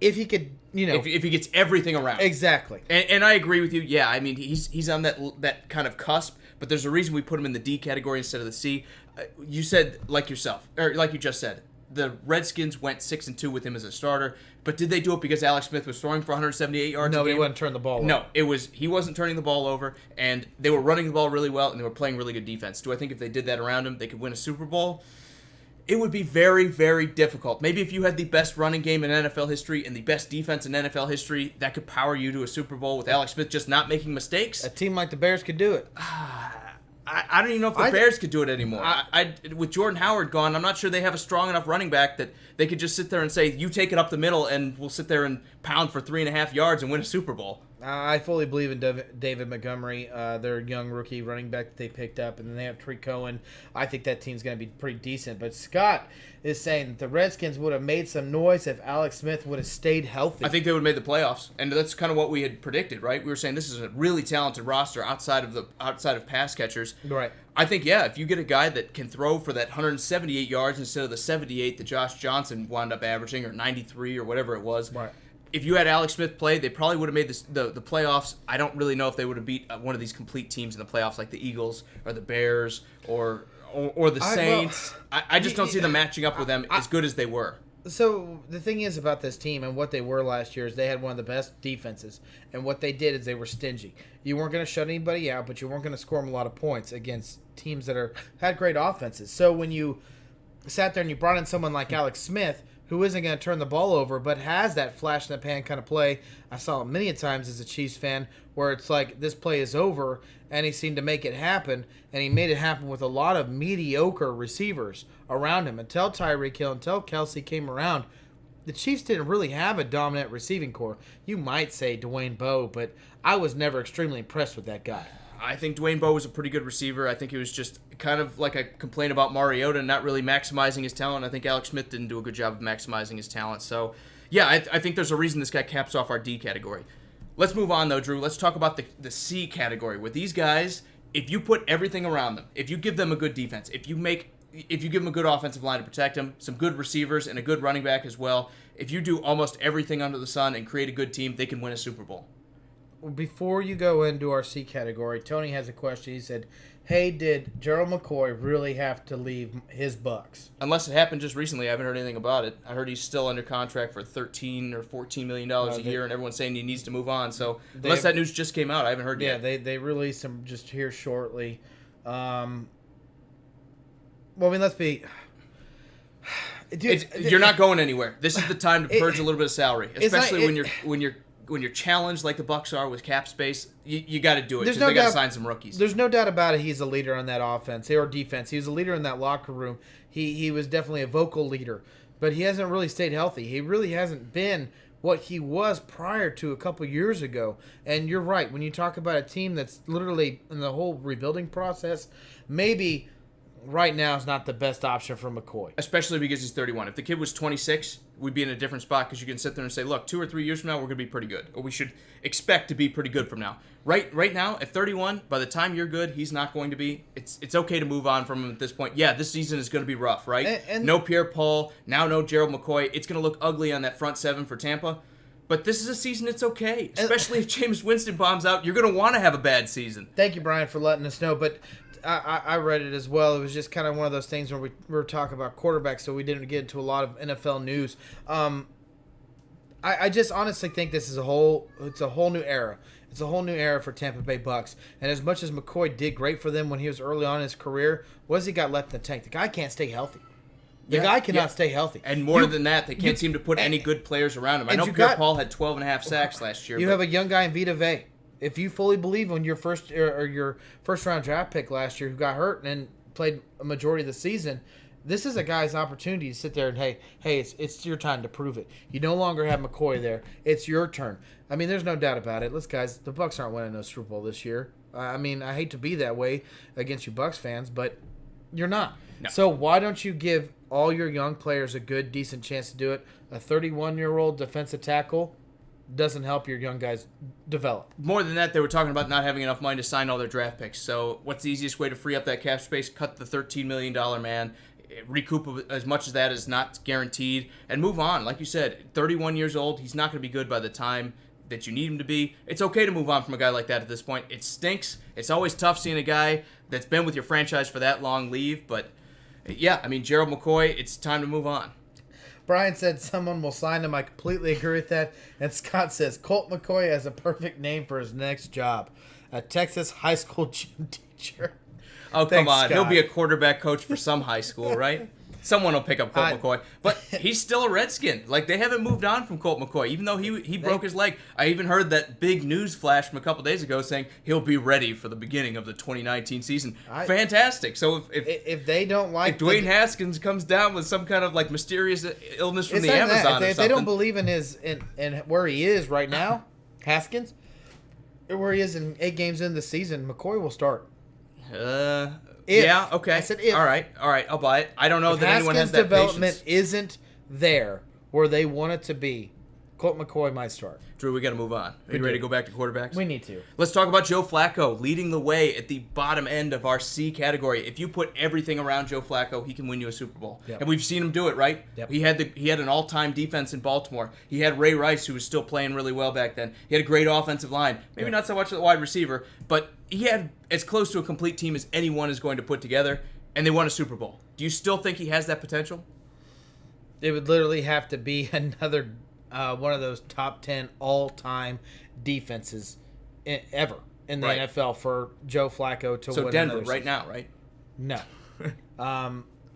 if he could, if he gets everything around. Exactly. And I agree with you. Yeah, I mean, he's on that kind of cusp, but there's a reason we put him in the D category instead of the C. You said, like you just said, the Redskins went 6-2 with him as a starter, but did they do it because Alex Smith was throwing for 178 yards a game? No, he wasn't turning the ball over. No, he wasn't turning the ball over, and they were running the ball really well, and they were playing really good defense. Do I think if they did that around him, they could win a Super Bowl? It would be very, very difficult. Maybe if you had the best running game in NFL history and the best defense in NFL history, that could power you to a Super Bowl with Alex Smith just not making mistakes. A team like the Bears could do it. I don't even know if the Bears could do it anymore. With Jordan Howard gone, I'm not sure they have a strong enough running back that they could just sit there and say, you take it up the middle and we'll sit there and pound for 3.5 yards and win a Super Bowl. I fully believe in David Montgomery, their young rookie running back that they picked up, and then they have Tree Cohen. I think that team's going to be pretty decent. But Scott is saying that the Redskins would have made some noise if Alex Smith would have stayed healthy. I think they would have made the playoffs, and that's kind of what we had predicted, right? We were saying this is a really talented roster outside of pass catchers. Right. I think, yeah, if you get a guy that can throw for that 178 yards instead of the 78 that Josh Johnson wound up averaging, or 93 or whatever it was. Right. If you had Alex Smith play, they probably would have made the playoffs. I don't really know if they would have beat one of these complete teams in the playoffs like the Eagles or the Bears or the Saints. I just don't see them matching up with them as good as they were. So the thing is about this team and what they were last year is they had one of the best defenses. And what they did is they were stingy. You weren't going to shut anybody out, but you weren't going to score them a lot of points against teams that had great offenses. So when you sat there and you brought in someone like Alex Smith, who isn't going to turn the ball over, but has that flash in the pan kind of play. I saw it many a times as a Chiefs fan, where it's like this play is over, and he seemed to make it happen, and he made it happen with a lot of mediocre receivers around him. Until Tyreek Hill, until Kelsey came around, the Chiefs didn't really have a dominant receiving core. You might say Dwayne Bowe, but I was never extremely impressed with that guy. I think Dwayne Bowe was a pretty good receiver. I think it was just kind of like I complained about Mariota not really maximizing his talent. I think Alex Smith didn't do a good job of maximizing his talent. So, yeah, I think there's a reason this guy caps off our D category. Let's move on, though, Drew. Let's talk about the C category. With these guys, if you put everything around them, if you give them a good defense, if you give them a good offensive line to protect them, some good receivers, and a good running back as well, if you do almost everything under the sun and create a good team, they can win a Super Bowl. Before you go into our C category, Tony has a question. He said, hey, did Gerald McCoy really have to leave his Bucks? Unless it happened just recently. I haven't heard anything about it. I heard he's still under contract for $13 or $14 million a year, and everyone's saying he needs to move on. So unless that news just came out, I haven't heard yet. Yeah, they released him just here shortly. Well, I mean, let's be... Dude, you're not going anywhere. This is the time to purge a little bit of salary, especially when you're challenged like the Bucs are with cap space. You got to do it because they got to sign some rookies. There's no doubt about it. He's a leader on that offense or defense. He was a leader in that locker room. He was definitely a vocal leader, but he hasn't really stayed healthy. He really hasn't been what he was prior to a couple years ago. And you're right. When you talk about a team that's literally in the whole rebuilding process, maybe right now is not the best option for McCoy. Especially because he's 31. If the kid was 26, we'd be in a different spot because you can sit there and say, look, 2 or 3 years from now, we're going to be pretty good. Or we should expect to be pretty good from now. Right now, at 31, by the time you're good, he's not going to be. It's okay to move on from him at this point. Yeah, this season is going to be rough, right? And no Pierre-Paul, now no Gerald McCoy. It's going to look ugly on that front seven for Tampa. But this is a season it's okay. Especially if Jameis Winston bombs out, you're going to want to have a bad season. Thank you, Brian, for letting us know. But I read it as well. It was just kind of one of those things where we were talking about quarterbacks, so we didn't get into a lot of NFL news. I just honestly think this is a whole new era. It's a whole new era for Tampa Bay Bucks. And as much as McCoy did great for them when he was early on in his career, what has he got left in the tank? The guy can't stay healthy. The guy cannot stay healthy. And more than that, they can't seem to put any good players around him. I know Pierre-Paul had 12.5 sacks last year. You have a young guy in Vita Vea. If you fully believe in your first round draft pick last year who got hurt and then played a majority of the season, this is a guy's opportunity to sit there and hey, it's your time to prove it. You no longer have McCoy there. It's your turn. I mean, there's no doubt about it. Listen, guys, the Bucs aren't winning no Super Bowl this year. I mean, I hate to be that way against you Bucs fans, but you're not. No. So why don't you give all your young players a good, decent chance to do it. A 31-year-old defensive tackle doesn't help your young guys develop. More than that, they were talking about not having enough money to sign all their draft picks. So what's the easiest way to free up that cap space? Cut the $13 million man, recoup as much as that is not guaranteed, and move on. Like you said, 31 years old, he's not going to be good by the time that you need him to be. It's okay to move on from a guy like that at this point. It stinks. It's always tough seeing a guy that's been with your franchise for that long leave, but yeah, I mean, Gerald McCoy, it's time to move on. Brian said someone will sign him. I completely agree with that. And Scott says Colt McCoy has a perfect name for his next job. A Texas high school gym teacher. Oh, Thanks, come on. Scott. He'll be a quarterback coach for some high school, right? Someone will pick up Colt McCoy. But he's still a Redskin. Like, they haven't moved on from Colt McCoy, even though he broke his leg. I even heard that big news flash from a couple days ago saying he'll be ready for the beginning of the 2019 season. Fantastic. So if they don't like... If Dwayne Haskins comes down with some kind of, like, mysterious illness from the Amazon or something... If they don't believe in in where he is right now, Haskins, or where he is in 8 games in the season, McCoy will start. Yeah, okay. I said if. All right, I'll buy it. I don't know If that anyone has that development patience. isn't there where they want it to be, Colt McCoy might start. Drew, we got to move on. Are you ready to go back to quarterbacks? We need to. Let's talk about Joe Flacco leading the way at the bottom end of our C category. If you put everything around Joe Flacco, he can win you a Super Bowl. Yep. And we've seen him do it, right? Yep. He had an all-time defense in Baltimore. He had Ray Rice, who was still playing really well back then. He had a great offensive line. Maybe not so much at the wide receiver, but he had as close to a complete team as anyone is going to put together, and they won a Super Bowl. Do you still think he has that potential? It would literally have to be another one of those top 10 all-time defenses ever in the NFL for Joe Flacco to win. So Denver right now, right? No.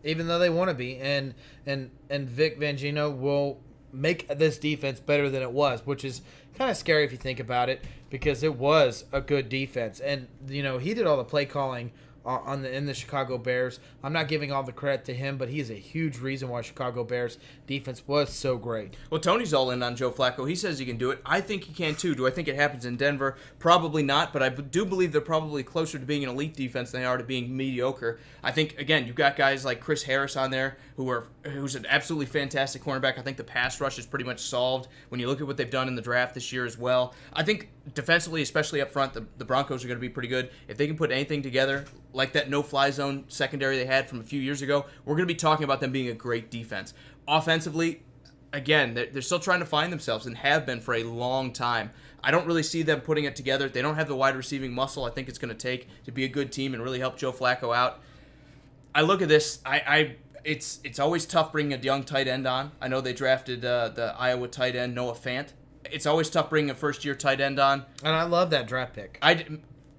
Even though they want to be, and Vic Fangio will make this defense better than it was, which is kind of scary if you think about it, because it was a good defense, and he did all the play calling in the Chicago Bears. I'm not giving all the credit to him, but he is a huge reason why Chicago Bears defense was so great. Well, Tony's all in on Joe Flacco. He says he can do it. I think he can too. Do I think it happens in Denver? Probably not, but I do believe they're probably closer to being an elite defense than they are to being mediocre. I think, again, you've got guys like Chris Harris on there who's an absolutely fantastic cornerback. I think the pass rush is pretty much solved when you look at what they've done in the draft this year as well. I think defensively, especially up front, the Broncos are going to be pretty good. If they can put anything together, like that no-fly zone secondary they had from a few years ago, we're going to be talking about them being a great defense. Offensively, again, they're still trying to find themselves and have been for a long time. I don't really see them putting it together. They don't have the wide receiving muscle I think it's going to take to be a good team and really help Joe Flacco out. I look at this, it's always tough bringing a young tight end on. I know they drafted the Iowa tight end, Noah Fant. It's always tough bringing a first-year tight end on. And I love that draft pick.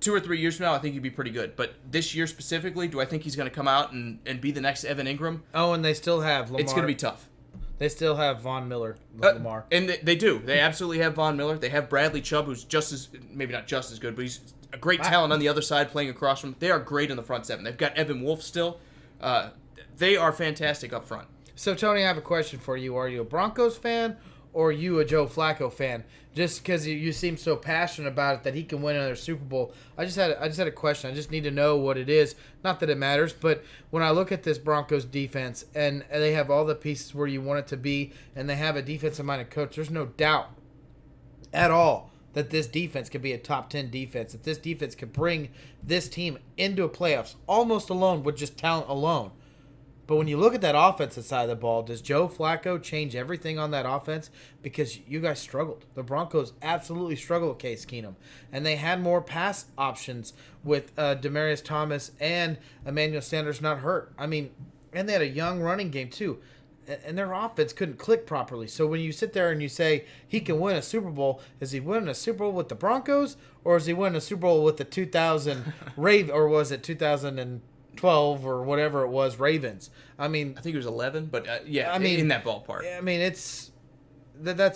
2 or 3 years from now, I think he'd be pretty good. But this year specifically, do I think he's going to come out and be the next Evan Ingram? Oh, and they still have Lamar. It's going to be tough. They still have Von Miller, Lamar. And they do. They absolutely have Von Miller. They have Bradley Chubb, who's maybe not just as good, but he's a great talent on the other side playing across from them. They are great in the front seven. They've got Evan Wolf still. They are fantastic up front. So, Tony, I have a question for you. Are you a Broncos fan or are you a Joe Flacco fan? Just because you seem so passionate about it that he can win another Super Bowl. I just had a question. I just need to know what it is. Not that it matters, but when I look at this Broncos defense and they have all the pieces where you want it to be and they have a defensive-minded coach, there's no doubt at all that this defense could be a top 10 defense, that this defense could bring this team into a playoffs almost alone with just talent alone. But when you look at that offensive side of the ball, does Joe Flacco change everything on that offense? Because you guys struggled. The Broncos absolutely struggled with Case Keenum. And they had more pass options with Demaryius Thomas and Emmanuel Sanders not hurt. I mean, and they had a young running game too. And their offense couldn't click properly. So when you sit there and you say he can win a Super Bowl, is he winning a Super Bowl with the Broncos? Or is he winning a Super Bowl with the 2000 or was it 2012 or whatever it was, Ravens? I mean, I think it was 11, but in that ballpark. I mean, that's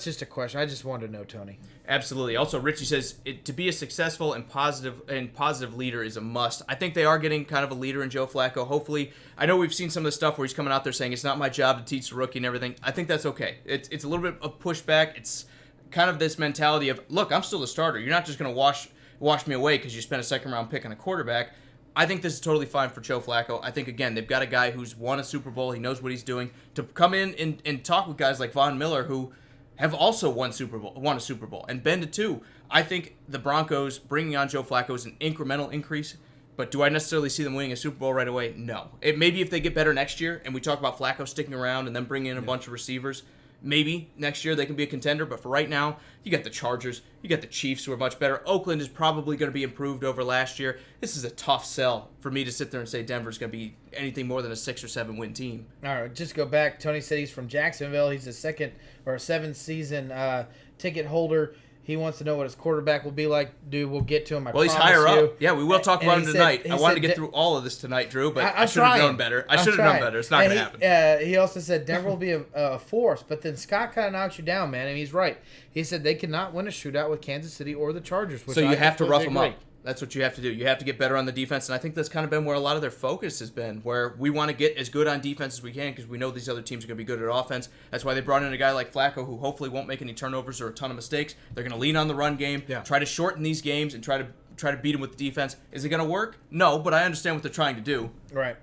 just a question. I just wanted to know, Tony. Absolutely. Also, Richie says to be a successful and positive leader is a must. I think they are getting kind of a leader in Joe Flacco. Hopefully, I know we've seen some of the stuff where he's coming out there saying it's not my job to teach the rookie and everything. I think that's okay. It's a little bit of pushback. It's kind of this mentality of, look, I'm still the starter. You're not just going to wash me away because you spent a second round pick on a quarterback. I think this is totally fine for Joe Flacco. I think, again, they've got a guy who's won a Super Bowl. He knows what he's doing. To come in and talk with guys like Von Miller, who have also won a Super Bowl, and been to 2. I think the Broncos bringing on Joe Flacco is an incremental increase. But do I necessarily see them winning a Super Bowl right away? No. Maybe if they get better next year, and we talk about Flacco sticking around and then bringing in a bunch of receivers, maybe next year they can be a contender. But for right now, you got the Chargers, you got the Chiefs, who are much better. Oakland is probably going to be improved over last year. This is a tough sell for me to sit there and say Denver's going to be anything more than a 6 or 7 win team. All right, just go back. Tony said he's from Jacksonville. He's a 7th season ticket holder. He wants to know what his quarterback will be like. Dude, we'll get to him. Well, he's higher up. Yeah, we will talk about him tonight. I wanted to get through all of this tonight, Drew, but I should have known better. I should have known better. It's not going to happen. He also said Denver will be a force, but then Scott kind of knocks you down, man, and he's right. He said they cannot win a shootout with Kansas City or the Chargers. So you have to rough them up. That's what you have to do. You have to get better on the defense, and I think that's kind of been where a lot of their focus has been, where we want to get as good on defense as we can because we know these other teams are going to be good at offense. That's why they brought in a guy like Flacco who hopefully won't make any turnovers or a ton of mistakes. They're going to lean on the run game, try to shorten these games, and try to beat them with the defense. Is it going to work? No, but I understand what they're trying to do. Right.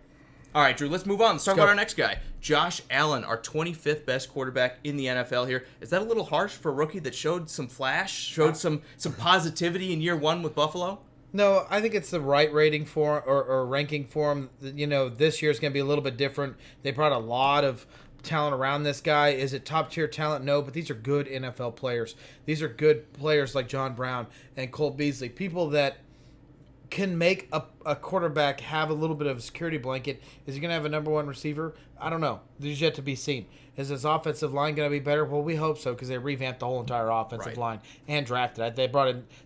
All right, Drew, let's move on. Let's talk about our next guy. Josh Allen, our 25th best quarterback in the NFL here. Is that a little harsh for a rookie that showed some flash, showed some positivity in year 1 with Buffalo? No, I think it's the right rating for or ranking for him. You know, this year is going to be a little bit different. They brought a lot of talent around this guy. Is it top-tier talent? No, but these are good NFL players. These are good players like John Brown and Cole Beasley, people that can make a quarterback have a little bit of a security blanket. Is he going to have a number 1 receiver? I don't know. There's yet to be seen. Is his offensive line going to be better? Well, we hope so because they revamped the whole entire offensive line and drafted it.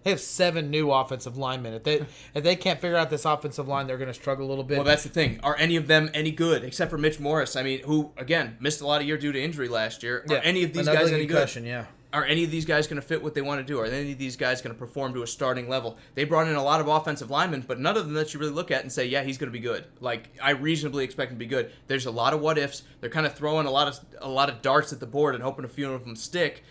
They have 7 new offensive linemen. If they can't figure out this offensive line, they're going to struggle a little bit. Well, that's the thing. Are any of them any good except for Mitch Morris? I mean, who again missed a lot of year due to injury last year. Are any of these guys any good? Yeah. Are any of these guys going to fit what they want to do? Are any of these guys going to perform to a starting level? They brought in a lot of offensive linemen, but none of them that you really look at and say, yeah, he's going to be good. Like, I reasonably expect him to be good. There's a lot of what ifs. They're kind of throwing a lot of darts at the board and hoping a few of them stick.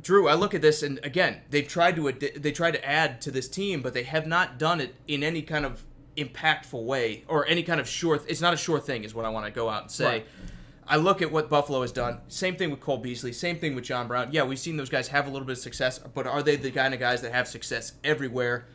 Drew, I look at this, and again, they tried to add to this team, but they have not done it in any kind of impactful way or any kind of sure. It's not a sure thing, is what I want to go out and say. Right. I look at what Buffalo has done. Same thing with Cole Beasley. Same thing with John Brown. Yeah, we've seen those guys have a little bit of success, but are they the kind of guys that have success everywhere?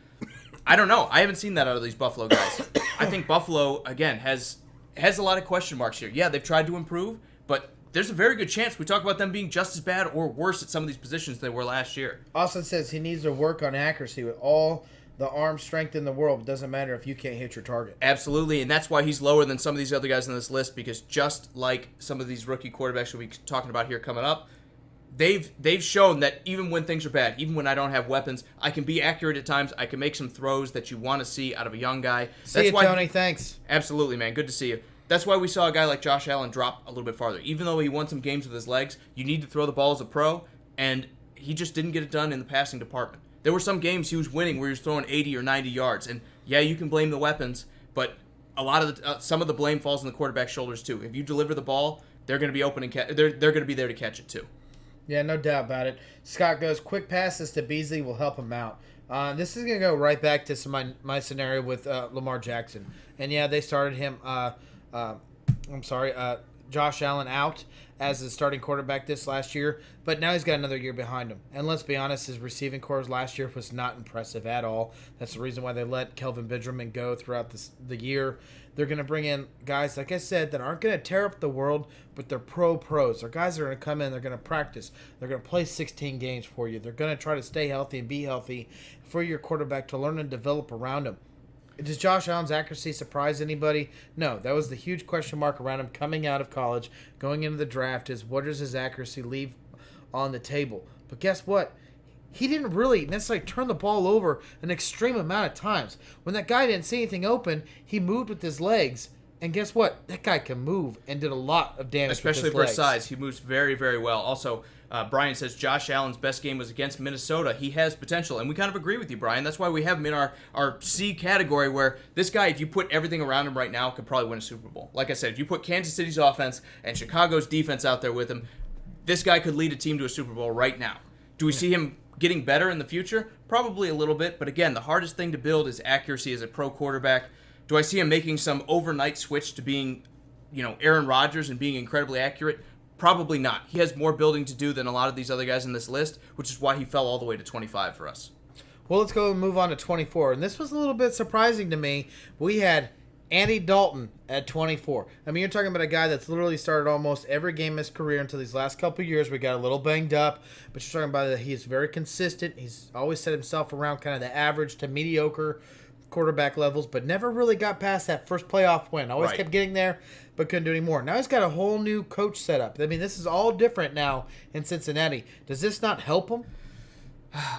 I don't know. I haven't seen that out of these Buffalo guys. I think Buffalo, again, has a lot of question marks here. Yeah, they've tried to improve, but there's a very good chance we talk about them being just as bad or worse at some of these positions than they were last year. Austin says he needs to work on accuracy with all the arm strength in the world. It doesn't matter if you can't hit your target. Absolutely, and that's why he's lower than some of these other guys on this list, because just like some of these rookie quarterbacks we'll be talking about here coming up, they've shown that even when things are bad, even when I don't have weapons, I can be accurate at times. I can make some throws that you want to see out of a young guy. See you, Tony. Thanks. Absolutely, man. Good to see you. That's why we saw a guy like Josh Allen drop a little bit farther. Even though he won some games with his legs, you need to throw the ball as a pro, and he just didn't get it done in the passing department. There were some games he was winning where he was throwing 80 or 90 yards, and yeah, you can blame the weapons, but a lot of some of the blame falls on the quarterback's shoulders too. If you deliver the ball, they're going to be open and they're going to be there to catch it too. Yeah, no doubt about it. Scott goes, quick passes to Beasley will help him out. This is going to go right back to my scenario with Lamar Jackson, and yeah, they started him. Josh Allen out as the starting quarterback this last year, but now he's got another year behind him. And let's be honest, his receiving corps last year was not impressive at all. That's the reason why they let Kelvin Benjamin go throughout the year. They're going to bring in guys, like I said, that aren't going to tear up the world, but they're pros. They're guys that are going to come in, they're going to practice. They're going to play 16 games for you. They're going to try to stay healthy and be healthy for your quarterback to learn and develop around him. Does Josh Allen's accuracy surprise anybody? No, that was the huge question mark around him coming out of college, going into the draft, is what does his accuracy leave on the table? But guess what? He didn't really necessarily turn the ball over an extreme amount of times. When that guy didn't see anything open, he moved with his legs. And guess what? That guy can move and did a lot of damage especially with his for legs. his size. He moves very, very well. Also, Brian says Josh Allen's best game was against Minnesota. He has potential, and we kind of agree with you, Brian. That's why we have him in our C category, where this guy, if you put everything around him right now, could probably win a Super Bowl. Like I said, if you put Kansas City's offense and Chicago's defense out there with him, this guy could lead a team to a Super Bowl right now. Do we see him getting better in the future? Probably a little bit, but again, the hardest thing to build is accuracy as a pro quarterback. Do I see him making some overnight switch to being, Aaron Rodgers and being incredibly accurate? Probably not. He has more building to do than a lot of these other guys in this list, which is why he fell all the way to 25 for us. Well, let's go and move on to 24. And this was a little bit surprising to me. We had Andy Dalton at 24. I mean, you're talking about a guy that's literally started almost every game of his career until these last couple of years. We got a little banged up, but you're talking about that he's very consistent. He's always set himself around kind of the average to mediocre quarterback levels, but never really got past that first playoff win. Always kept getting there, but couldn't do any more. Now he's got a whole new coach set up. I mean, this is all different now in Cincinnati. Does this not help him?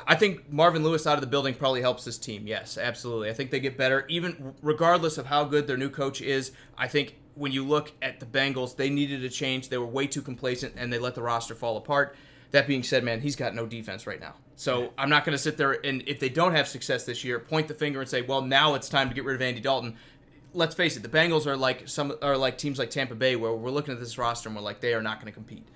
I think Marvin Lewis out of the building probably helps this team. Yes, absolutely. I think they get better, even regardless of how good their new coach is. I think when you look at the Bengals, they needed a change. They were way too complacent, and they let the roster fall apart. That being said, man, he's got no defense right now. So I'm not going to sit there and, if they don't have success this year, point the finger and say, well, now it's time to get rid of Andy Dalton. Let's face it, the Bengals are like teams like Tampa Bay, where we're looking at this roster and we're like, they are not going to compete.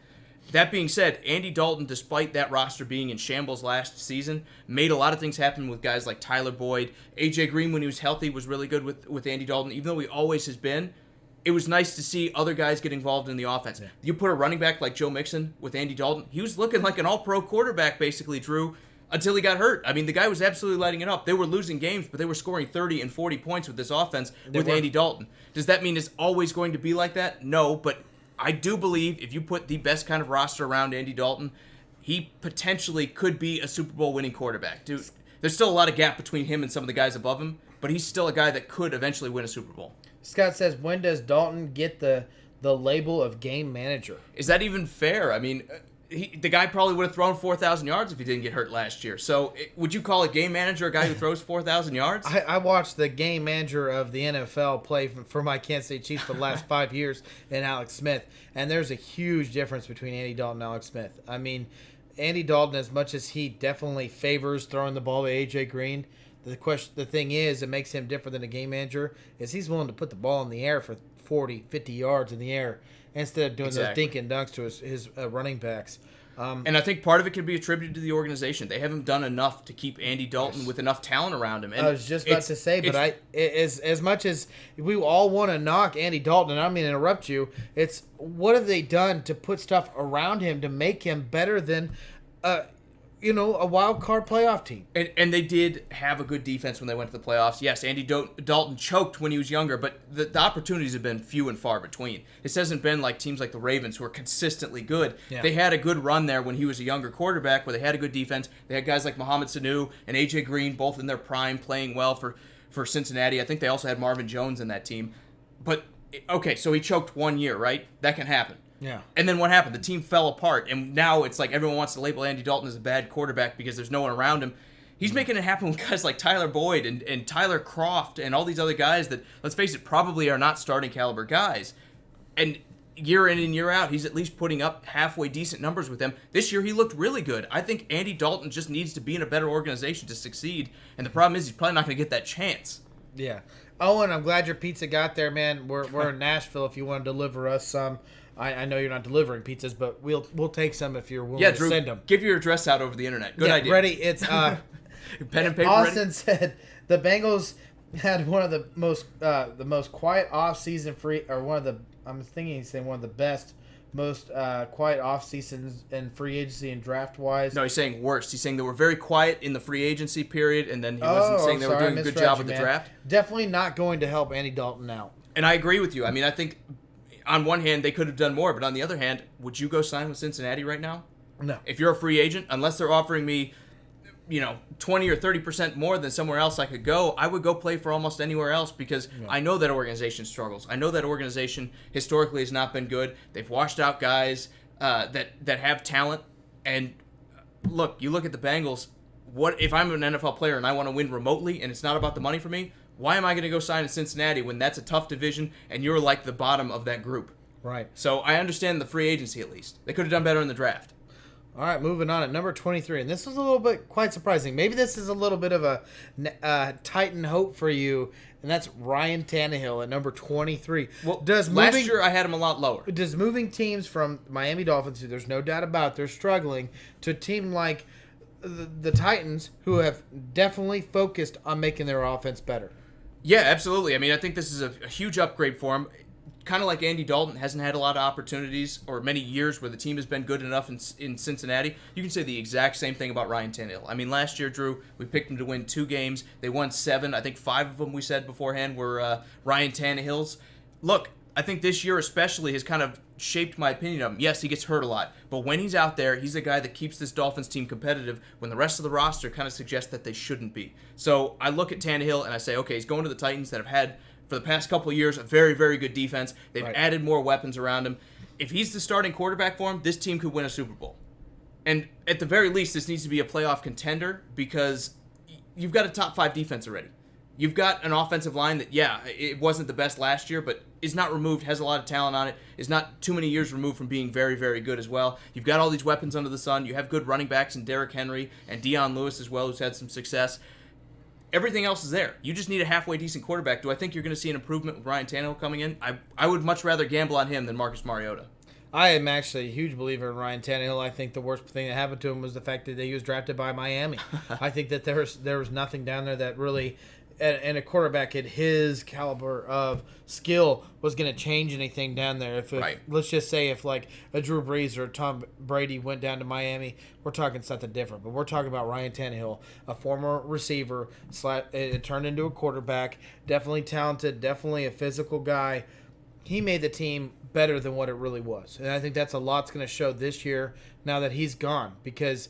That being said, Andy Dalton, despite that roster being in shambles last season, made a lot of things happen with guys like Tyler Boyd. A.J. Green, when he was healthy, was really good with Andy Dalton, even though he always has been. It was nice to see other guys get involved in the offense. Yeah. You put a running back like Joe Mixon with Andy Dalton, he was looking like an all-pro quarterback, basically, Drew, until he got hurt. I mean, the guy was absolutely lighting it up. They were losing games, but they were scoring 30 and 40 points with this offense with Andy Dalton. Does that mean it's always going to be like that? No, but I do believe if you put the best kind of roster around Andy Dalton, he potentially could be a Super Bowl winning quarterback. Dude, there's still a lot of gap between him and some of the guys above him, but he's still a guy that could eventually win a Super Bowl. Scott says, when does Dalton get the label of game manager? Is that even fair? I mean, the guy probably would have thrown 4,000 yards if he didn't get hurt last year. So would you call a game manager a guy who throws 4,000 yards? I watched the game manager of the NFL play for my Kansas City Chiefs for the last 5 years in Alex Smith, and there's a huge difference between Andy Dalton and Alex Smith. I mean, Andy Dalton, as much as he definitely favors throwing the ball to A.J. Green, the thing is, it makes him different than a game manager, is he's willing to put the ball in the air for 40, 50 yards in the air instead of doing those dink and dunks to his running backs. And I think part of it can be attributed to the organization. They haven't done enough to keep Andy Dalton with enough talent around him. And I was just about to say, but as much as we all want to knock Andy Dalton, and I don't mean to interrupt you, it's what have they done to put stuff around him to make him better than a wild card playoff team. And they did have a good defense when they went to the playoffs. Yes, Andy Dalton choked when he was younger, but the opportunities have been few and far between. This hasn't been like teams like the Ravens who are consistently good. Yeah. They had a good run there when he was a younger quarterback where they had a good defense. They had guys like Mohamed Sanu and A.J. Green both in their prime playing well for Cincinnati. I think they also had Marvin Jones in that team. But, okay, so he choked 1 year, right? That can happen. Yeah. And then what happened? The team fell apart, and now it's like everyone wants to label Andy Dalton as a bad quarterback because there's no one around him. He's making it happen with guys like Tyler Boyd and Tyler Kroft and all these other guys that, let's face it, probably are not starting caliber guys. And year in and year out, he's at least putting up halfway decent numbers with them. This year, he looked really good. I think Andy Dalton just needs to be in a better organization to succeed, and the problem is he's probably not going to get that chance. Yeah. Owen, I'm glad your pizza got there, man. We're in Nashville if you want to deliver us some. I know you're not delivering pizzas, but we'll take some if you're willing to send them. Give your address out over the internet. Good idea. Ready? It's pen and paper. Austin ready? Said the Bengals had one of the most quiet off season I'm thinking he's saying one of the best, most quiet off seasons in free agency and draft wise. No, he's saying worse. He's saying they were very quiet in the free agency period, and then he wasn't saying they were doing a good job with the draft. Definitely not going to help Andy Dalton out. And I agree with you. I mean, I think on one hand, they could have done more, but on the other hand, would you go sign with Cincinnati right now? No. If you're a free agent, unless they're offering me, 20 or 30% more than somewhere else I could go, I would go play for almost anywhere else because I know that organization struggles. I know that organization historically has not been good. They've washed out guys that have talent. And look, you look at the Bengals. What if I'm an NFL player and I want to win remotely and it's not about the money for me? Why am I going to go sign in Cincinnati when that's a tough division and you're like the bottom of that group? Right. So I understand the free agency at least. They could have done better in the draft. All right, moving on at number 23. And this was a little bit quite surprising. Maybe this is a little bit of a Titan hope for you, and that's Ryan Tannehill at number 23. Well, last year I had him a lot lower. Does moving teams from Miami Dolphins, who there's no doubt about they're struggling, to a team like the Titans, who have definitely focused on making their offense better. Yeah, absolutely. I mean, I think this is a huge upgrade for him. Kind of like Andy Dalton hasn't had a lot of opportunities or many years where the team has been good enough in Cincinnati. You can say the exact same thing about Ryan Tannehill. I mean, last year, Drew, we picked him to win 2 games. They won 7. I think 5 of them we said beforehand were Ryan Tannehill's. Look, I think this year especially has kind of shaped my opinion of him. Yes, he gets hurt a lot, but when he's out there, he's the guy that keeps this Dolphins team competitive when the rest of the roster kind of suggests that they shouldn't be. So I look at Tannehill and I say, okay, he's going to the Titans that have had, for the past couple of years, a very, very good defense. They've added more weapons around him. If he's the starting quarterback for him, this team could win a Super Bowl. And at the very least, this needs to be a playoff contender because you've got a top 5 defense already. You've got an offensive line that, yeah, it wasn't the best last year, but is not removed, has a lot of talent on it, is not too many years removed from being very, very good as well. You've got all these weapons under the sun. You have good running backs in Derrick Henry and Dion Lewis as well, who's had some success. Everything else is there. You just need a halfway decent quarterback. Do I think you're going to see an improvement with Ryan Tannehill coming in? I would much rather gamble on him than Marcus Mariota. I am actually a huge believer in Ryan Tannehill. I think the worst thing that happened to him was the fact that he was drafted by Miami. I think that there was nothing down there that really, and a quarterback at his caliber of skill was going to change anything down there. If let's just say if like a Drew Brees or Tom Brady went down to Miami, we're talking something different. But we're talking about Ryan Tannehill, a former receiver, it turned into a quarterback, definitely talented, definitely a physical guy. He made the team better than what it really was. And I think that's a lot's going to show this year now that he's gone, because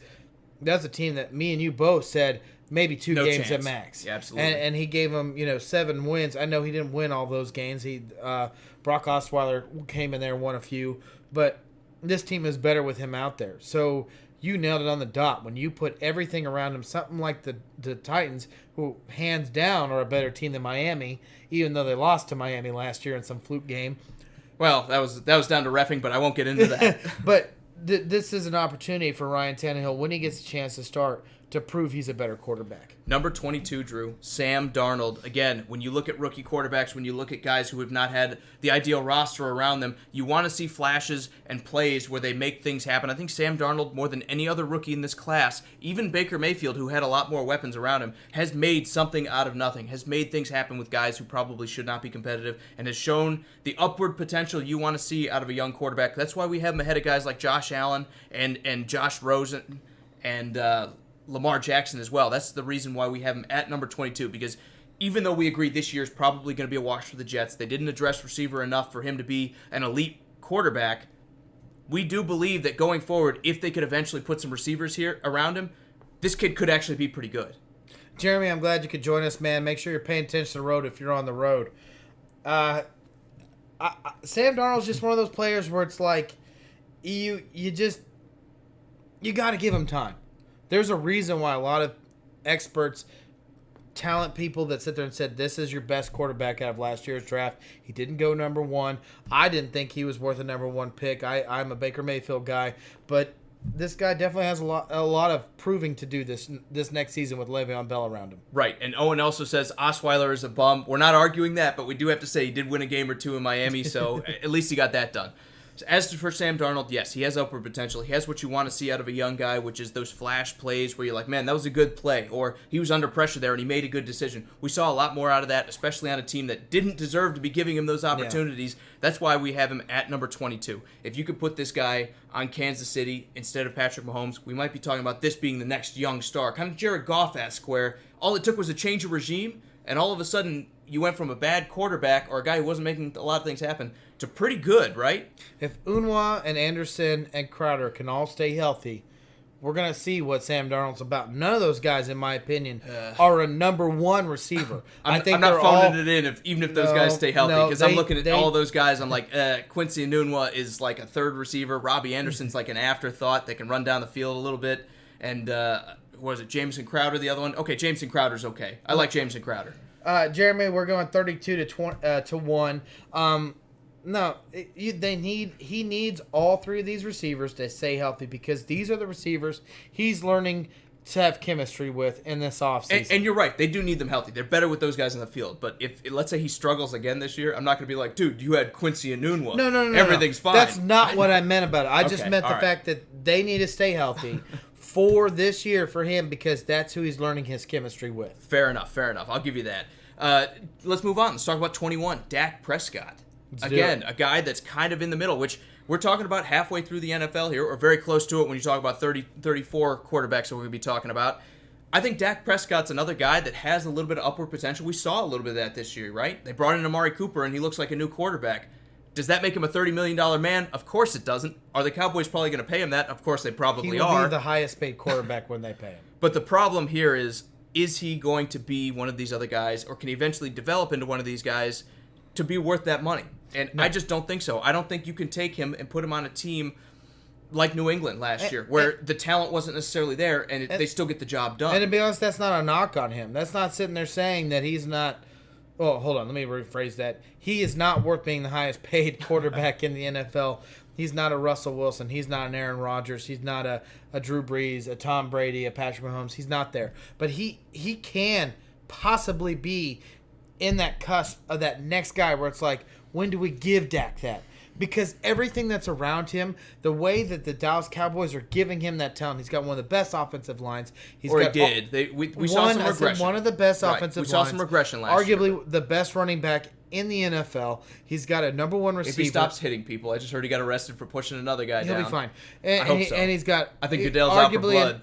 that's a team that me and you both said maybe 2 games at max. Yeah, absolutely. And he gave them, 7 wins. I know he didn't win all those games. Brock Osweiler came in there and won a few, but this team is better with him out there. So you nailed it on the dot. When you put everything around him, something like the Titans, who hands down are a better team than Miami, even though they lost to Miami last year in some fluke game. Well, that was down to reffing, but I won't get into that. But this is an opportunity for Ryan Tannehill, when he gets a chance to start, to prove he's a better quarterback. Number 22, Drew, Sam Darnold. Again, when you look at rookie quarterbacks, when you look at guys who have not had the ideal roster around them, you want to see flashes and plays where they make things happen. I think Sam Darnold, more than any other rookie in this class, even Baker Mayfield, who had a lot more weapons around him, has made something out of nothing, has made things happen with guys who probably should not be competitive, and has shown the upward potential you want to see out of a young quarterback. That's why we have him ahead of guys like Josh Allen and Josh Rosen and Lamar Jackson as well. That's the reason why we have him at number 22, because even though we agree this year is probably going to be a wash for the Jets, they didn't address receiver enough for him to be an elite quarterback. We do believe that going forward, if they could eventually put some receivers here around him, this kid could actually be pretty good. Jeremy, I'm glad you could join us, man. Make sure you're paying attention to the road if you're on the road. Sam Darnold's just one of those players where it's like you got to give him time. There's a reason why a lot of experts, talent people that sit there and said, this is your best quarterback out of last year's draft. He didn't go number 1. I didn't think he was worth a number 1 pick. I'm a Baker Mayfield guy. But this guy definitely has a lot of proving to do this next season with Le'Veon Bell around him. Right, and Owen also says Osweiler is a bum. We're not arguing that, but we do have to say he did win a game or 2 in Miami, so at least he got that done. As for Sam Darnold, yes, he has upward potential. He has what you want to see out of a young guy, which is those flash plays where you're like, man, that was a good play, or he was under pressure there and he made a good decision. We saw a lot more out of that, especially on a team that didn't deserve to be giving him those opportunities. Yeah. That's why we have him at number 22. If you could put this guy on Kansas City instead of Patrick Mahomes, we might be talking about this being the next young star, kind of Jared Goff-esque, where all it took was a change of regime, and all of a sudden you went from a bad quarterback or a guy who wasn't making a lot of things happen to pretty good, right? If Unwa and Anderson and Crowder can all stay healthy, we're going to see what Sam Darnold's about. None of those guys, in my opinion, are a number 1 receiver. I'm not phoning it in, even if those guys stay healthy, because I'm looking at all those guys. I'm like, Quincy Enunwa is like a 3rd receiver. Robbie Anderson's like an afterthought that can run down the field a little bit. And was it Jameson Crowder, the other one? Okay, Jameson Crowder's okay. I like Jameson Crowder. Jeremy, we're going 32 to 1. He needs all 3 of these receivers to stay healthy, because these are the receivers he's learning to have chemistry with in this offseason. And you're right, they do need them healthy. They're better with those guys in the field. But if let's say he struggles again this year, I'm not going to be like, dude, you had Quincy Enunwa. No. Everything's fine. That's not what I meant about it. I just meant the fact that they need to stay healthy for this year for him because that's who he's learning his chemistry with. Fair enough. I'll give you that. Let's move on. Let's talk about 21, Dak Prescott. Again, a guy that's kind of in the middle, which we're talking about halfway through the NFL here, or very close to it when you talk about 34 quarterbacks that we're going to be talking about. I think Dak Prescott's another guy that has a little bit of upward potential. We saw a little bit of that this year, right? They brought in Amari Cooper, and he looks like a new quarterback. Does that make him a $30 million man? Of course it doesn't. Are the Cowboys probably going to pay him that? Of course they probably are. He will be the highest paid quarterback when they pay him. But the problem here is he going to be one of these other guys, or can he eventually develop into one of these guys to be worth that money? And I just don't think so. I don't think you can take him and put him on a team like New England last year, where the talent wasn't necessarily there, and they still get the job done. And to be honest, that's not a knock on him. That's not sitting there saying that he's not... Oh, hold on. Let me rephrase that. He is not worth being the highest paid quarterback in the NFL. He's not a Russell Wilson. He's not an Aaron Rodgers. He's not a Drew Brees, a Tom Brady, a Patrick Mahomes. He's not there. But he can possibly be in that cusp of that next guy where it's like, when do we give Dak that? Because everything that's around him, the way that the Dallas Cowboys are giving him that talent, he's got one of the best offensive lines. We saw some regression. One of the best offensive lines. We saw some regression last year. Arguably the best running back in the NFL. He's got a number one receiver. If he stops hitting people, I just heard he got arrested for pushing another guy down. He'll be fine. I hope so. And he's got... I think Goodell's out for blood.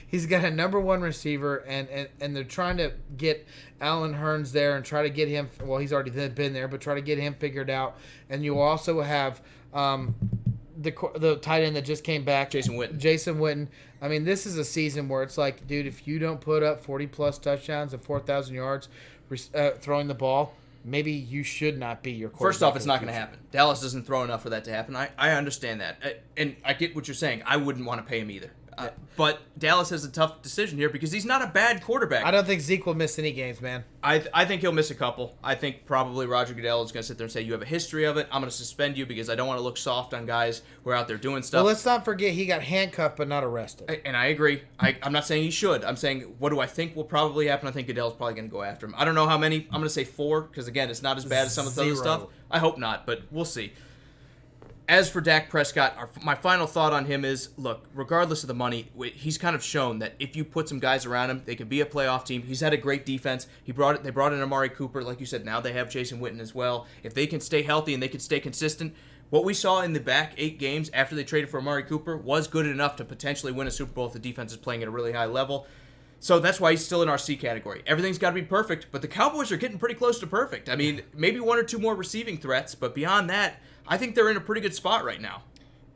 He's got a number one receiver, and they're trying to get Allen Hurns there and try to get him... Well, he's already been there, but try to get him figured out. And you also have the tight end that just came back. Jason Witten. I mean, this is a season where it's like, dude, if you don't put up 40-plus touchdowns and 4,000 yards throwing the ball... Maybe you should not be your quarterback. First off, it's not going to happen. Dallas doesn't throw enough for that to happen. I understand that. And I get what you're saying. I wouldn't want to pay him either. But Dallas has a tough decision here because he's not a bad quarterback. I don't think Zeke will miss any games, man. I think he'll miss a couple. I think probably Roger Goodell is going to sit there and say, you have a history of it. I'm going to suspend you because I don't want to look soft on guys who are out there doing stuff. Well, let's not forget he got handcuffed but not arrested. And I agree. I'm not saying he should. I'm saying, what do I think will probably happen? I think Goodell's probably going to go after him. I don't know how many. I'm going to say 4 because, again, it's not as bad as some of the other stuff. I hope not, but we'll see. As for Dak Prescott, my final thought on him is, look, regardless of the money, he's kind of shown that if you put some guys around him, they could be a playoff team. He's had a great defense. They brought in Amari Cooper. Like you said, now they have Jason Witten as well. If they can stay healthy and they can stay consistent, what we saw in the back 8 games after they traded for Amari Cooper was good enough to potentially win a Super Bowl if the defense is playing at a really high level. So that's why he's still in our C category. Everything's got to be perfect, but the Cowboys are getting pretty close to perfect. I mean, maybe 1 or 2 more receiving threats, but beyond that, I think they're in a pretty good spot right now.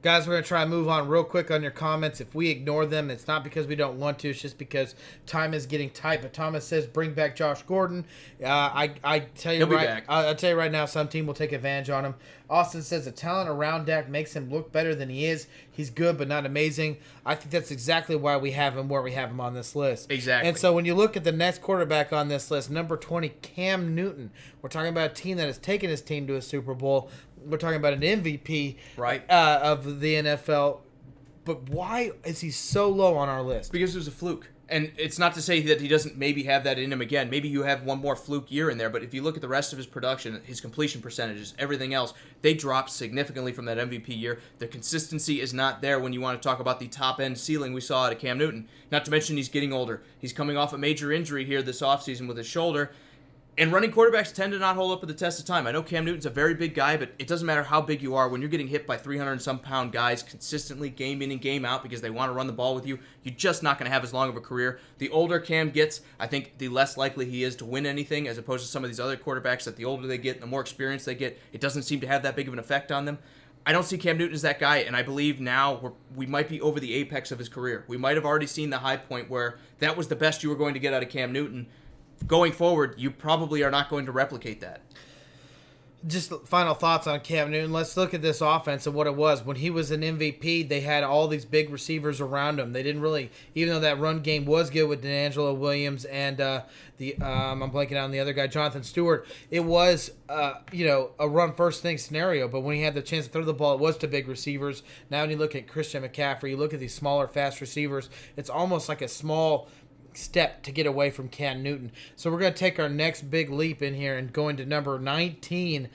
Guys, we're going to try and move on real quick on your comments. If we ignore them, it's not because we don't want to. It's just because time is getting tight. But Thomas says, bring back Josh Gordon. I tell you He'll be back. I'll tell you right now, some team will take advantage on him. Austin says, the talent around Dak makes him look better than he is. He's good, but not amazing. I think that's exactly why we have him where we have him on this list. Exactly. And so when you look at the next quarterback on this list, number 20, Cam Newton. We're talking about a team that has taken his team to a Super Bowl. We're talking about an MVP of the NFL. But why is he so low on our list? Because it was a fluke. And it's not to say that he doesn't maybe have that in him again. Maybe you have one more fluke year in there. But if you look at the rest of his production, his completion percentages, everything else, they dropped significantly from that MVP year. The consistency is not there when you want to talk about the top-end ceiling we saw out of Cam Newton. Not to mention he's getting older. He's coming off a major injury here this offseason with his shoulder. And running quarterbacks tend to not hold up to the test of time. I know Cam Newton's a very big guy, but it doesn't matter how big you are. When you're getting hit by 300-and-some-pound guys consistently game in and game out because they want to run the ball with you, you're just not going to have as long of a career. The older Cam gets, I think the less likely he is to win anything as opposed to some of these other quarterbacks that the older they get, the more experience they get, it doesn't seem to have that big of an effect on them. I don't see Cam Newton as that guy, and I believe now we might be over the apex of his career. We might have already seen the high point where that was the best you were going to get out of Cam Newton. Going forward, you probably are not going to replicate that. Just final thoughts on Cam Newton. Let's look at this offense and what it was. When he was an MVP, they had all these big receivers around him. They didn't really, even though that run game was good with D'Angelo Williams and I'm blanking on the other guy, Jonathan Stewart. It was, a run first thing scenario. But when he had the chance to throw the ball, it was to big receivers. Now when you look at Christian McCaffrey, you look at these smaller, fast receivers. It's almost like a small step to get away from Cam Newton. So we're going to take our next big leap in here and go into number 19,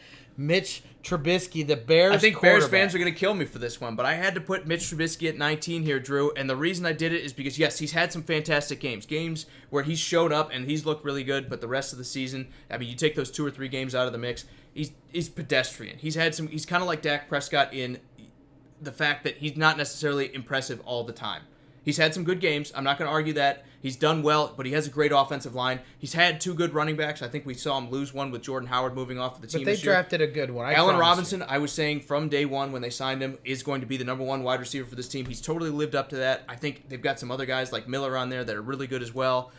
Mitch Trubisky, the Bears I think quarterback. Bears fans are going to kill me for this one, but I had to put Mitch Trubisky at 19 here, Drew, and the reason I did it is because, yes, he's had some fantastic games where he's showed up and he's looked really good, but the rest of the season, I mean, you take those 2 or 3 games out of the mix, he's pedestrian. He's kind of like Dak Prescott in the fact that he's not necessarily impressive all the time. He's had some good games. I'm not going to argue that. He's done well, but he has a great offensive line. He's had 2 good running backs. I think we saw him lose one with Jordan Howard moving off of the team this year. But they drafted a good one. Allen Robinson, I was saying from day one when they signed him, is going to be the number 1 wide receiver for this team. He's totally lived up to that. I think they've got some other guys like Miller on there that are really good as well.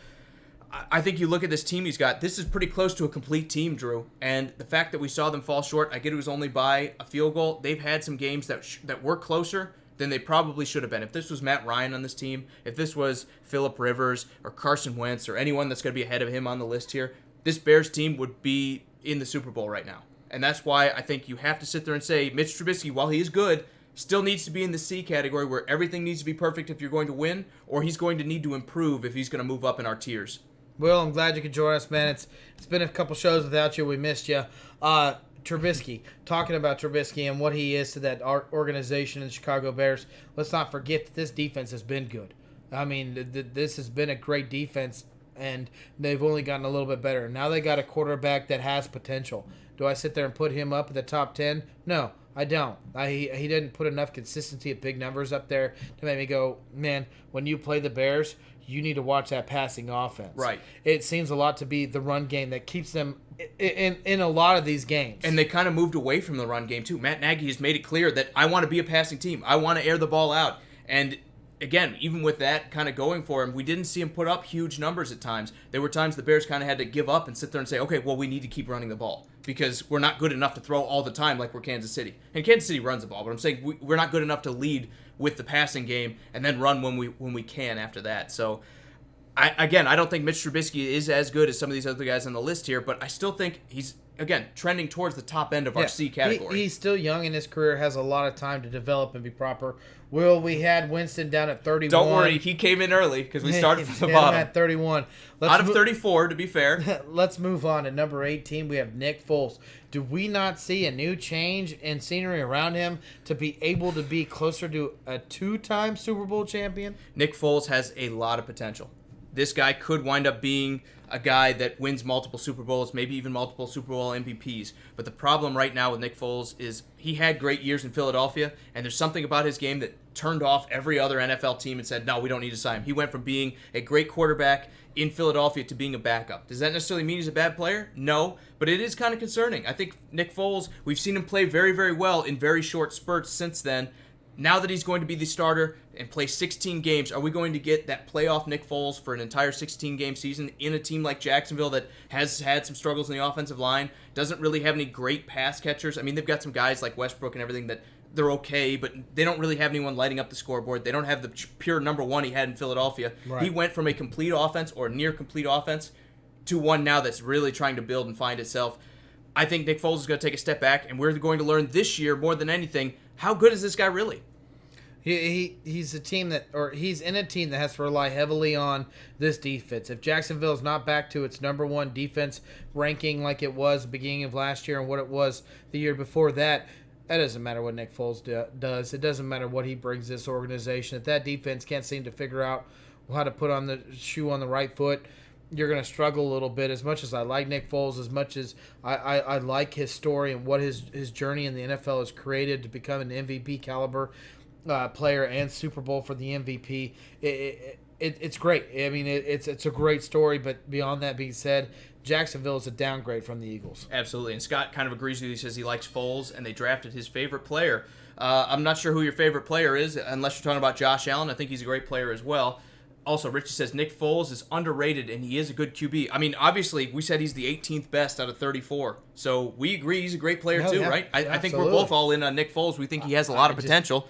I think you look at this team he's got, this is pretty close to a complete team, Drew. And the fact that we saw them fall short, I get it was only by a field goal. They've had some games that were closer than they probably should have been. If this was Matt Ryan on this team, if this was Phillip Rivers or Carson Wentz or anyone that's going to be ahead of him on the list here, this Bears team would be in the Super Bowl right now. And that's why I think you have to sit there and say Mitch Trubisky, while he is good, still needs to be in the C category where everything needs to be perfect if you're going to win, or he's going to need to improve if he's going to move up in our tiers. Will, I'm glad you could join us, man. It's been a couple shows without you. We missed you. Trubisky, talking about Trubisky and what he is to that organization in the Chicago Bears, let's not forget that this defense has been good. I mean, this has been a great defense, and they've only gotten a little bit better. Now they got a quarterback that has potential. Do I sit there and put him up at the top 10? No, I don't. He didn't put enough consistency at big numbers up there to make me go, man, when you play the Bears, you need to watch that passing offense. Right. It seems a lot to be the run game that keeps them in a lot of these games. And they kind of moved away from the run game, too. Matt Nagy has made it clear that I want to be a passing team. I want to air the ball out. And, again, even with that kind of going for him, we didn't see him put up huge numbers at times. There were times the Bears kind of had to give up and sit there and say, okay, well, we need to keep running the ball because we're not good enough to throw all the time like we're Kansas City. And Kansas City runs the ball, but I'm saying we're not good enough to lead with the passing game and then run when we can after that. So, I don't think Mitch Trubisky is as good as some of these other guys on the list here, but I still think he's, again, trending towards the top end of our C category. He's still young in his career, has a lot of time to develop and be proper. Will, we had Winston down at 31. Don't worry, he came in early because we started from the bottom. At 31. Out of 34, to be fair. Let's move on to number 18. We have Nick Foles. Do we not see a new change in scenery around him to be able to be closer to a 2-time Super Bowl champion? Nick Foles has a lot of potential. This guy could wind up being a guy that wins multiple Super Bowls, maybe even multiple Super Bowl MVPs. But the problem right now with Nick Foles is he had great years in Philadelphia, and there's something about his game that turned off every other NFL team and said, no, we don't need to sign him. He went from being a great quarterback in Philadelphia to being a backup. Does that necessarily mean he's a bad player? No, but it is kind of concerning. I think Nick Foles, we've seen him play very, very well in very short spurts since then. Now that he's going to be the starter and play 16 games, are we going to get that playoff Nick Foles for an entire 16-game season in a team like Jacksonville that has had some struggles in the offensive line, doesn't really have any great pass catchers? I mean, they've got some guys like Westbrook and everything that they're okay, but they don't really have anyone lighting up the scoreboard. They don't have the pure number 1 he had in Philadelphia. Right. He went from a complete offense or near complete offense to one now that's really trying to build and find itself. I think Nick Foles is going to take a step back, and we're going to learn this year more than anything, how good is this guy really? He's a team that, or he's in a team that has to rely heavily on this defense. If Jacksonville's not back to its number 1 defense ranking like it was at the beginning of last year and what it was the year before that, that doesn't matter what Nick Foles does. It doesn't matter what he brings this organization. If that defense can't seem to figure out how to put on the shoe on the right foot, you're going to struggle a little bit. As much as I like Nick Foles, as much as I like his story and what his journey in the NFL has created to become an MVP caliber player and Super Bowl for the MVP, it's great. I mean, it's a great story, but beyond that being said, Jacksonville is a downgrade from the Eagles. Absolutely, and Scott kind of agrees with you. He says he likes Foles, and they drafted his favorite player. I'm not sure who your favorite player is, unless you're talking about Josh Allen. I think he's a great player as well. Also, Richie says Nick Foles is underrated, and he is a good QB. I mean, obviously, we said he's the 18th best out of 34. So we agree he's a great player too, right? I think we're both all in on Nick Foles. We think he has a lot of potential.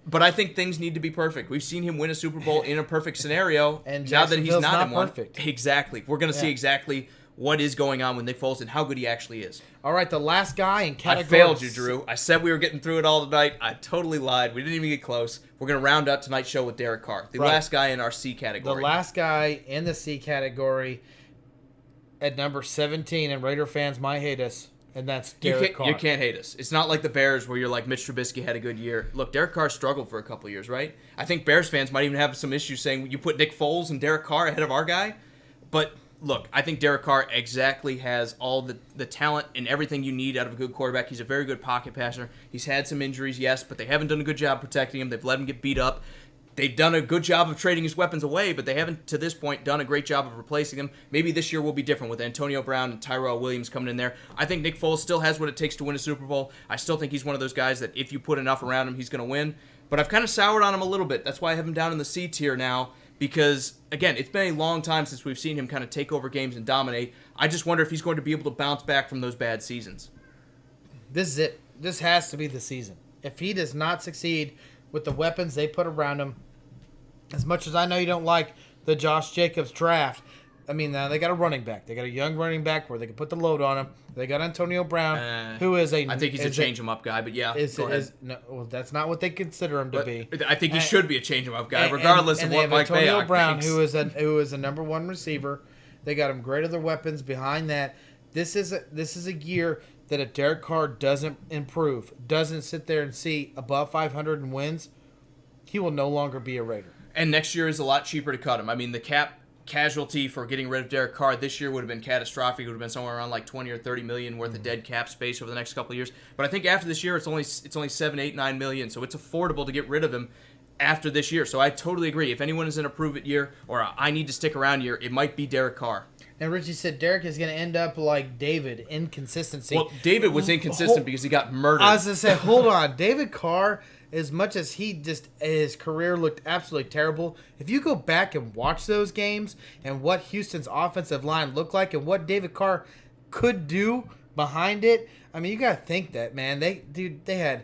But I think things need to be perfect. We've seen him win a Super Bowl in a perfect scenario. And now that he's not in one, perfect. Exactly. We're going to see exactly what is going on with Nick Foles and how good he actually is. All right, the last guy in category. I failed you, Drew. I said we were getting through it all tonight. I totally lied. We didn't even get close. We're going to round out tonight's show with Derek Carr, the last guy in our C category. The last guy in the C category at number 17, and Raider fans might hate us and that's Derek Carr. You can't hate us. It's not like the Bears where you're like Mitch Trubisky had a good year. Look, Derek Carr struggled for a couple years, right? I think Bears fans might even have some issues saying you put Nick Foles and Derek Carr ahead of our guy. But look, I think Derek Carr exactly has all the talent and everything you need out of a good quarterback. He's a very good pocket passer. He's had some injuries, yes, but they haven't done a good job protecting him. They've let him get beat up. They've done a good job of trading his weapons away, but they haven't, to this point, done a great job of replacing them. Maybe this year will be different with Antonio Brown and Tyrell Williams coming in there. I think Nick Foles still has what it takes to win a Super Bowl. I still think he's one of those guys that if you put enough around him, he's going to win. But I've kind of soured on him a little bit. That's why I have him down in the C tier now because, again, it's been a long time since we've seen him kind of take over games and dominate. I just wonder if he's going to be able to bounce back from those bad seasons. This is it. This has to be the season. If he does not succeed with the weapons they put around him, as much as I know you don't like the Josh Jacobs draft, I mean, they got a running back. They got a young running back where they can put the load on him. They got Antonio Brown, who is a... I think he's a change-him-up guy, but yeah, go ahead. No, well, that's not what they consider him to be. I think he should be a change-him-up guy, regardless of what Mike Mayock thinks. Antonio Brown, who is a number one receiver. They got him great other weapons behind that. This is a year that if Derek Carr doesn't improve, doesn't sit there and see above 500 and wins, he will no longer be a Raider. And next year is a lot cheaper to cut him. I mean, the cap casualty for getting rid of Derek Carr this year would have been catastrophic. It would have been somewhere around like 20 or 30 million worth of dead cap space over the next couple of years. But I think after this year, it's only 7, 8, 9 million. So it's affordable to get rid of him after this year. So I totally agree. If anyone is in a prove it year or I need to stick around year, it might be Derek Carr. And Richie said Derek is going to end up like David, inconsistency. Well, David was inconsistent because he got murdered. I was going to say, hold on. David Carr, as much as his career looked absolutely terrible, if you go back and watch those games and what Houston's offensive line looked like and what David Carr could do behind it, I mean, you got to think that, man. They had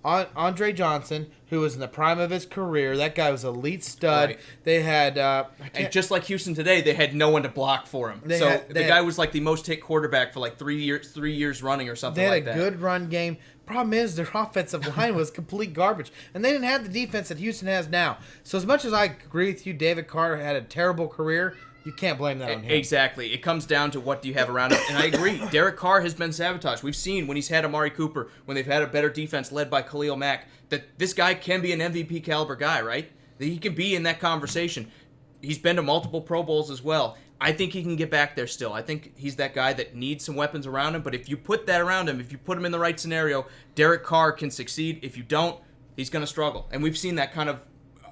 Andre Johnson, who was in the prime of his career. That guy was an elite stud. Right. They had... and just like Houston today, they had no one to block for him. The guy was like the most hit quarterback for like 3 years running or something like that. They had a good run game. Problem is, their offensive line was complete garbage. And they didn't have the defense that Houston has now. So as much as I agree with you, David Carr had a terrible career, you can't blame that on him. Exactly. It comes down to what do you have around him. And I agree. Derek Carr has been sabotaged. We've seen when he's had Amari Cooper, when they've had a better defense led by Khalil Mack, that this guy can be an MVP caliber guy, right? That he can be in that conversation. He's been to multiple Pro Bowls as well. I think he can get back there still. I think he's that guy that needs some weapons around him. But if you put that around him, if you put him in the right scenario, Derek Carr can succeed. If you don't, he's going to struggle. And we've seen that kind of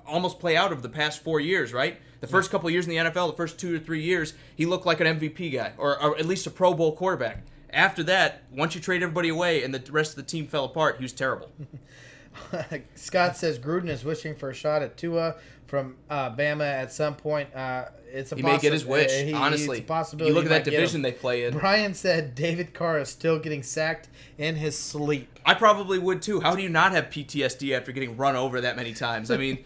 almost play out over the past 4 years, right? The first couple of years in the NFL, the first 2 or 3 years, he looked like an MVP guy or at least a Pro Bowl quarterback. After that, once you trade everybody away and the rest of the team fell apart, he was terrible. Scott says Gruden is wishing for a shot at Tua from Bama at some point. He may get his wish, honestly. It's a possibility. You look at that division they play in. Brian said David Carr is still getting sacked in his sleep. I probably would too. How do you not have PTSD after getting run over that many times? I mean,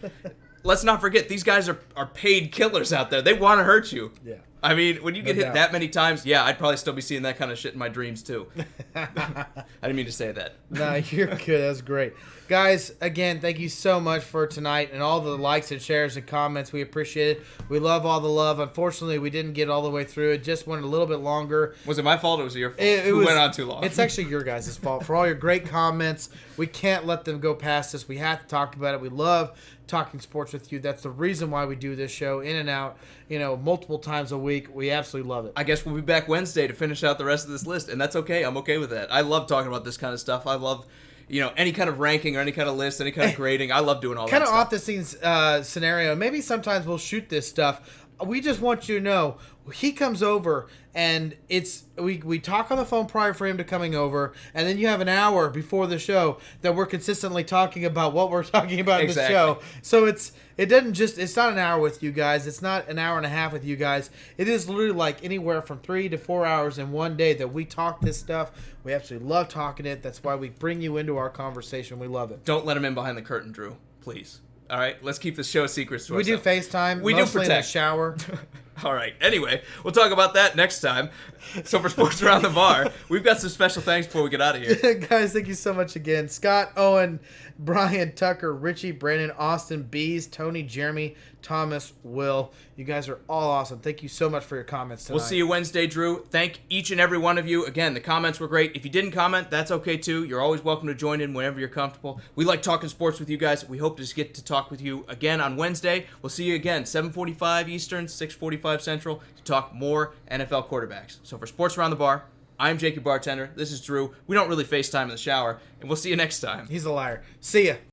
let's not forget, these guys are paid killers out there. They want to hurt you. Yeah. I mean, when you get hit that many times, yeah, I'd probably still be seeing that kind of shit in my dreams too. I didn't mean to say that. No, you're good. That's great. Guys, again, thank you so much for tonight and all the likes and shares and comments. We appreciate it. We love all the love. Unfortunately, we didn't get all the way through. It just went a little bit longer. Was it my fault or was it your fault? It went on too long. It's actually your guys' fault. For all your great comments, we can't let them go past us. We have to talk about it. We love talking sports with you. That's the reason why we do this show in and out, multiple times a week. We absolutely love it. I guess we'll be back Wednesday to finish out the rest of this list, and that's okay. I'm okay with that. I love talking about this kind of stuff. I love, any kind of ranking or any kind of list, any kind of grading. I love doing all that stuff. Kind of off the scenes scenario. Maybe sometimes we'll shoot this stuff. We just want you to know, he comes over and we talk on the phone prior for him to coming over, and then you have an hour before the show that we're consistently talking about what we're talking about in the show. So it's not an hour with you guys. It's not an hour and a half with you guys. It is literally like anywhere from 3 to 4 hours in one day that we talk this stuff. We absolutely love talking it. That's why we bring you into our conversation. We love it. Don't let him in behind the curtain, Drew. Please. All right, let's keep the show secrets to ourselves. We do FaceTime. We mostly do protect. In the shower. All right. Anyway, we'll talk about that next time. So for Sports Around the Bar, we've got some special thanks before we get out of here. Guys, thank you so much again. Scott, Owen, Brian, Tucker, Richie, Brandon, Austin, Bees, Tony, Jeremy, Thomas, Will. You guys are all awesome. Thank you so much for your comments tonight. We'll see you Wednesday, Drew. Thank each and every one of you. Again, the comments were great. If you didn't comment, that's okay too. You're always welcome to join in whenever you're comfortable. We like talking sports with you guys. We hope to just get to talk with you again on Wednesday. We'll see you again, 7:45 Eastern, 6:45 Central, to talk more NFL quarterbacks. So for Sports Around the Bar, I'm Jake, your bartender. This is Drew. We don't really FaceTime in the shower, and we'll see you next time. He's a liar. See ya.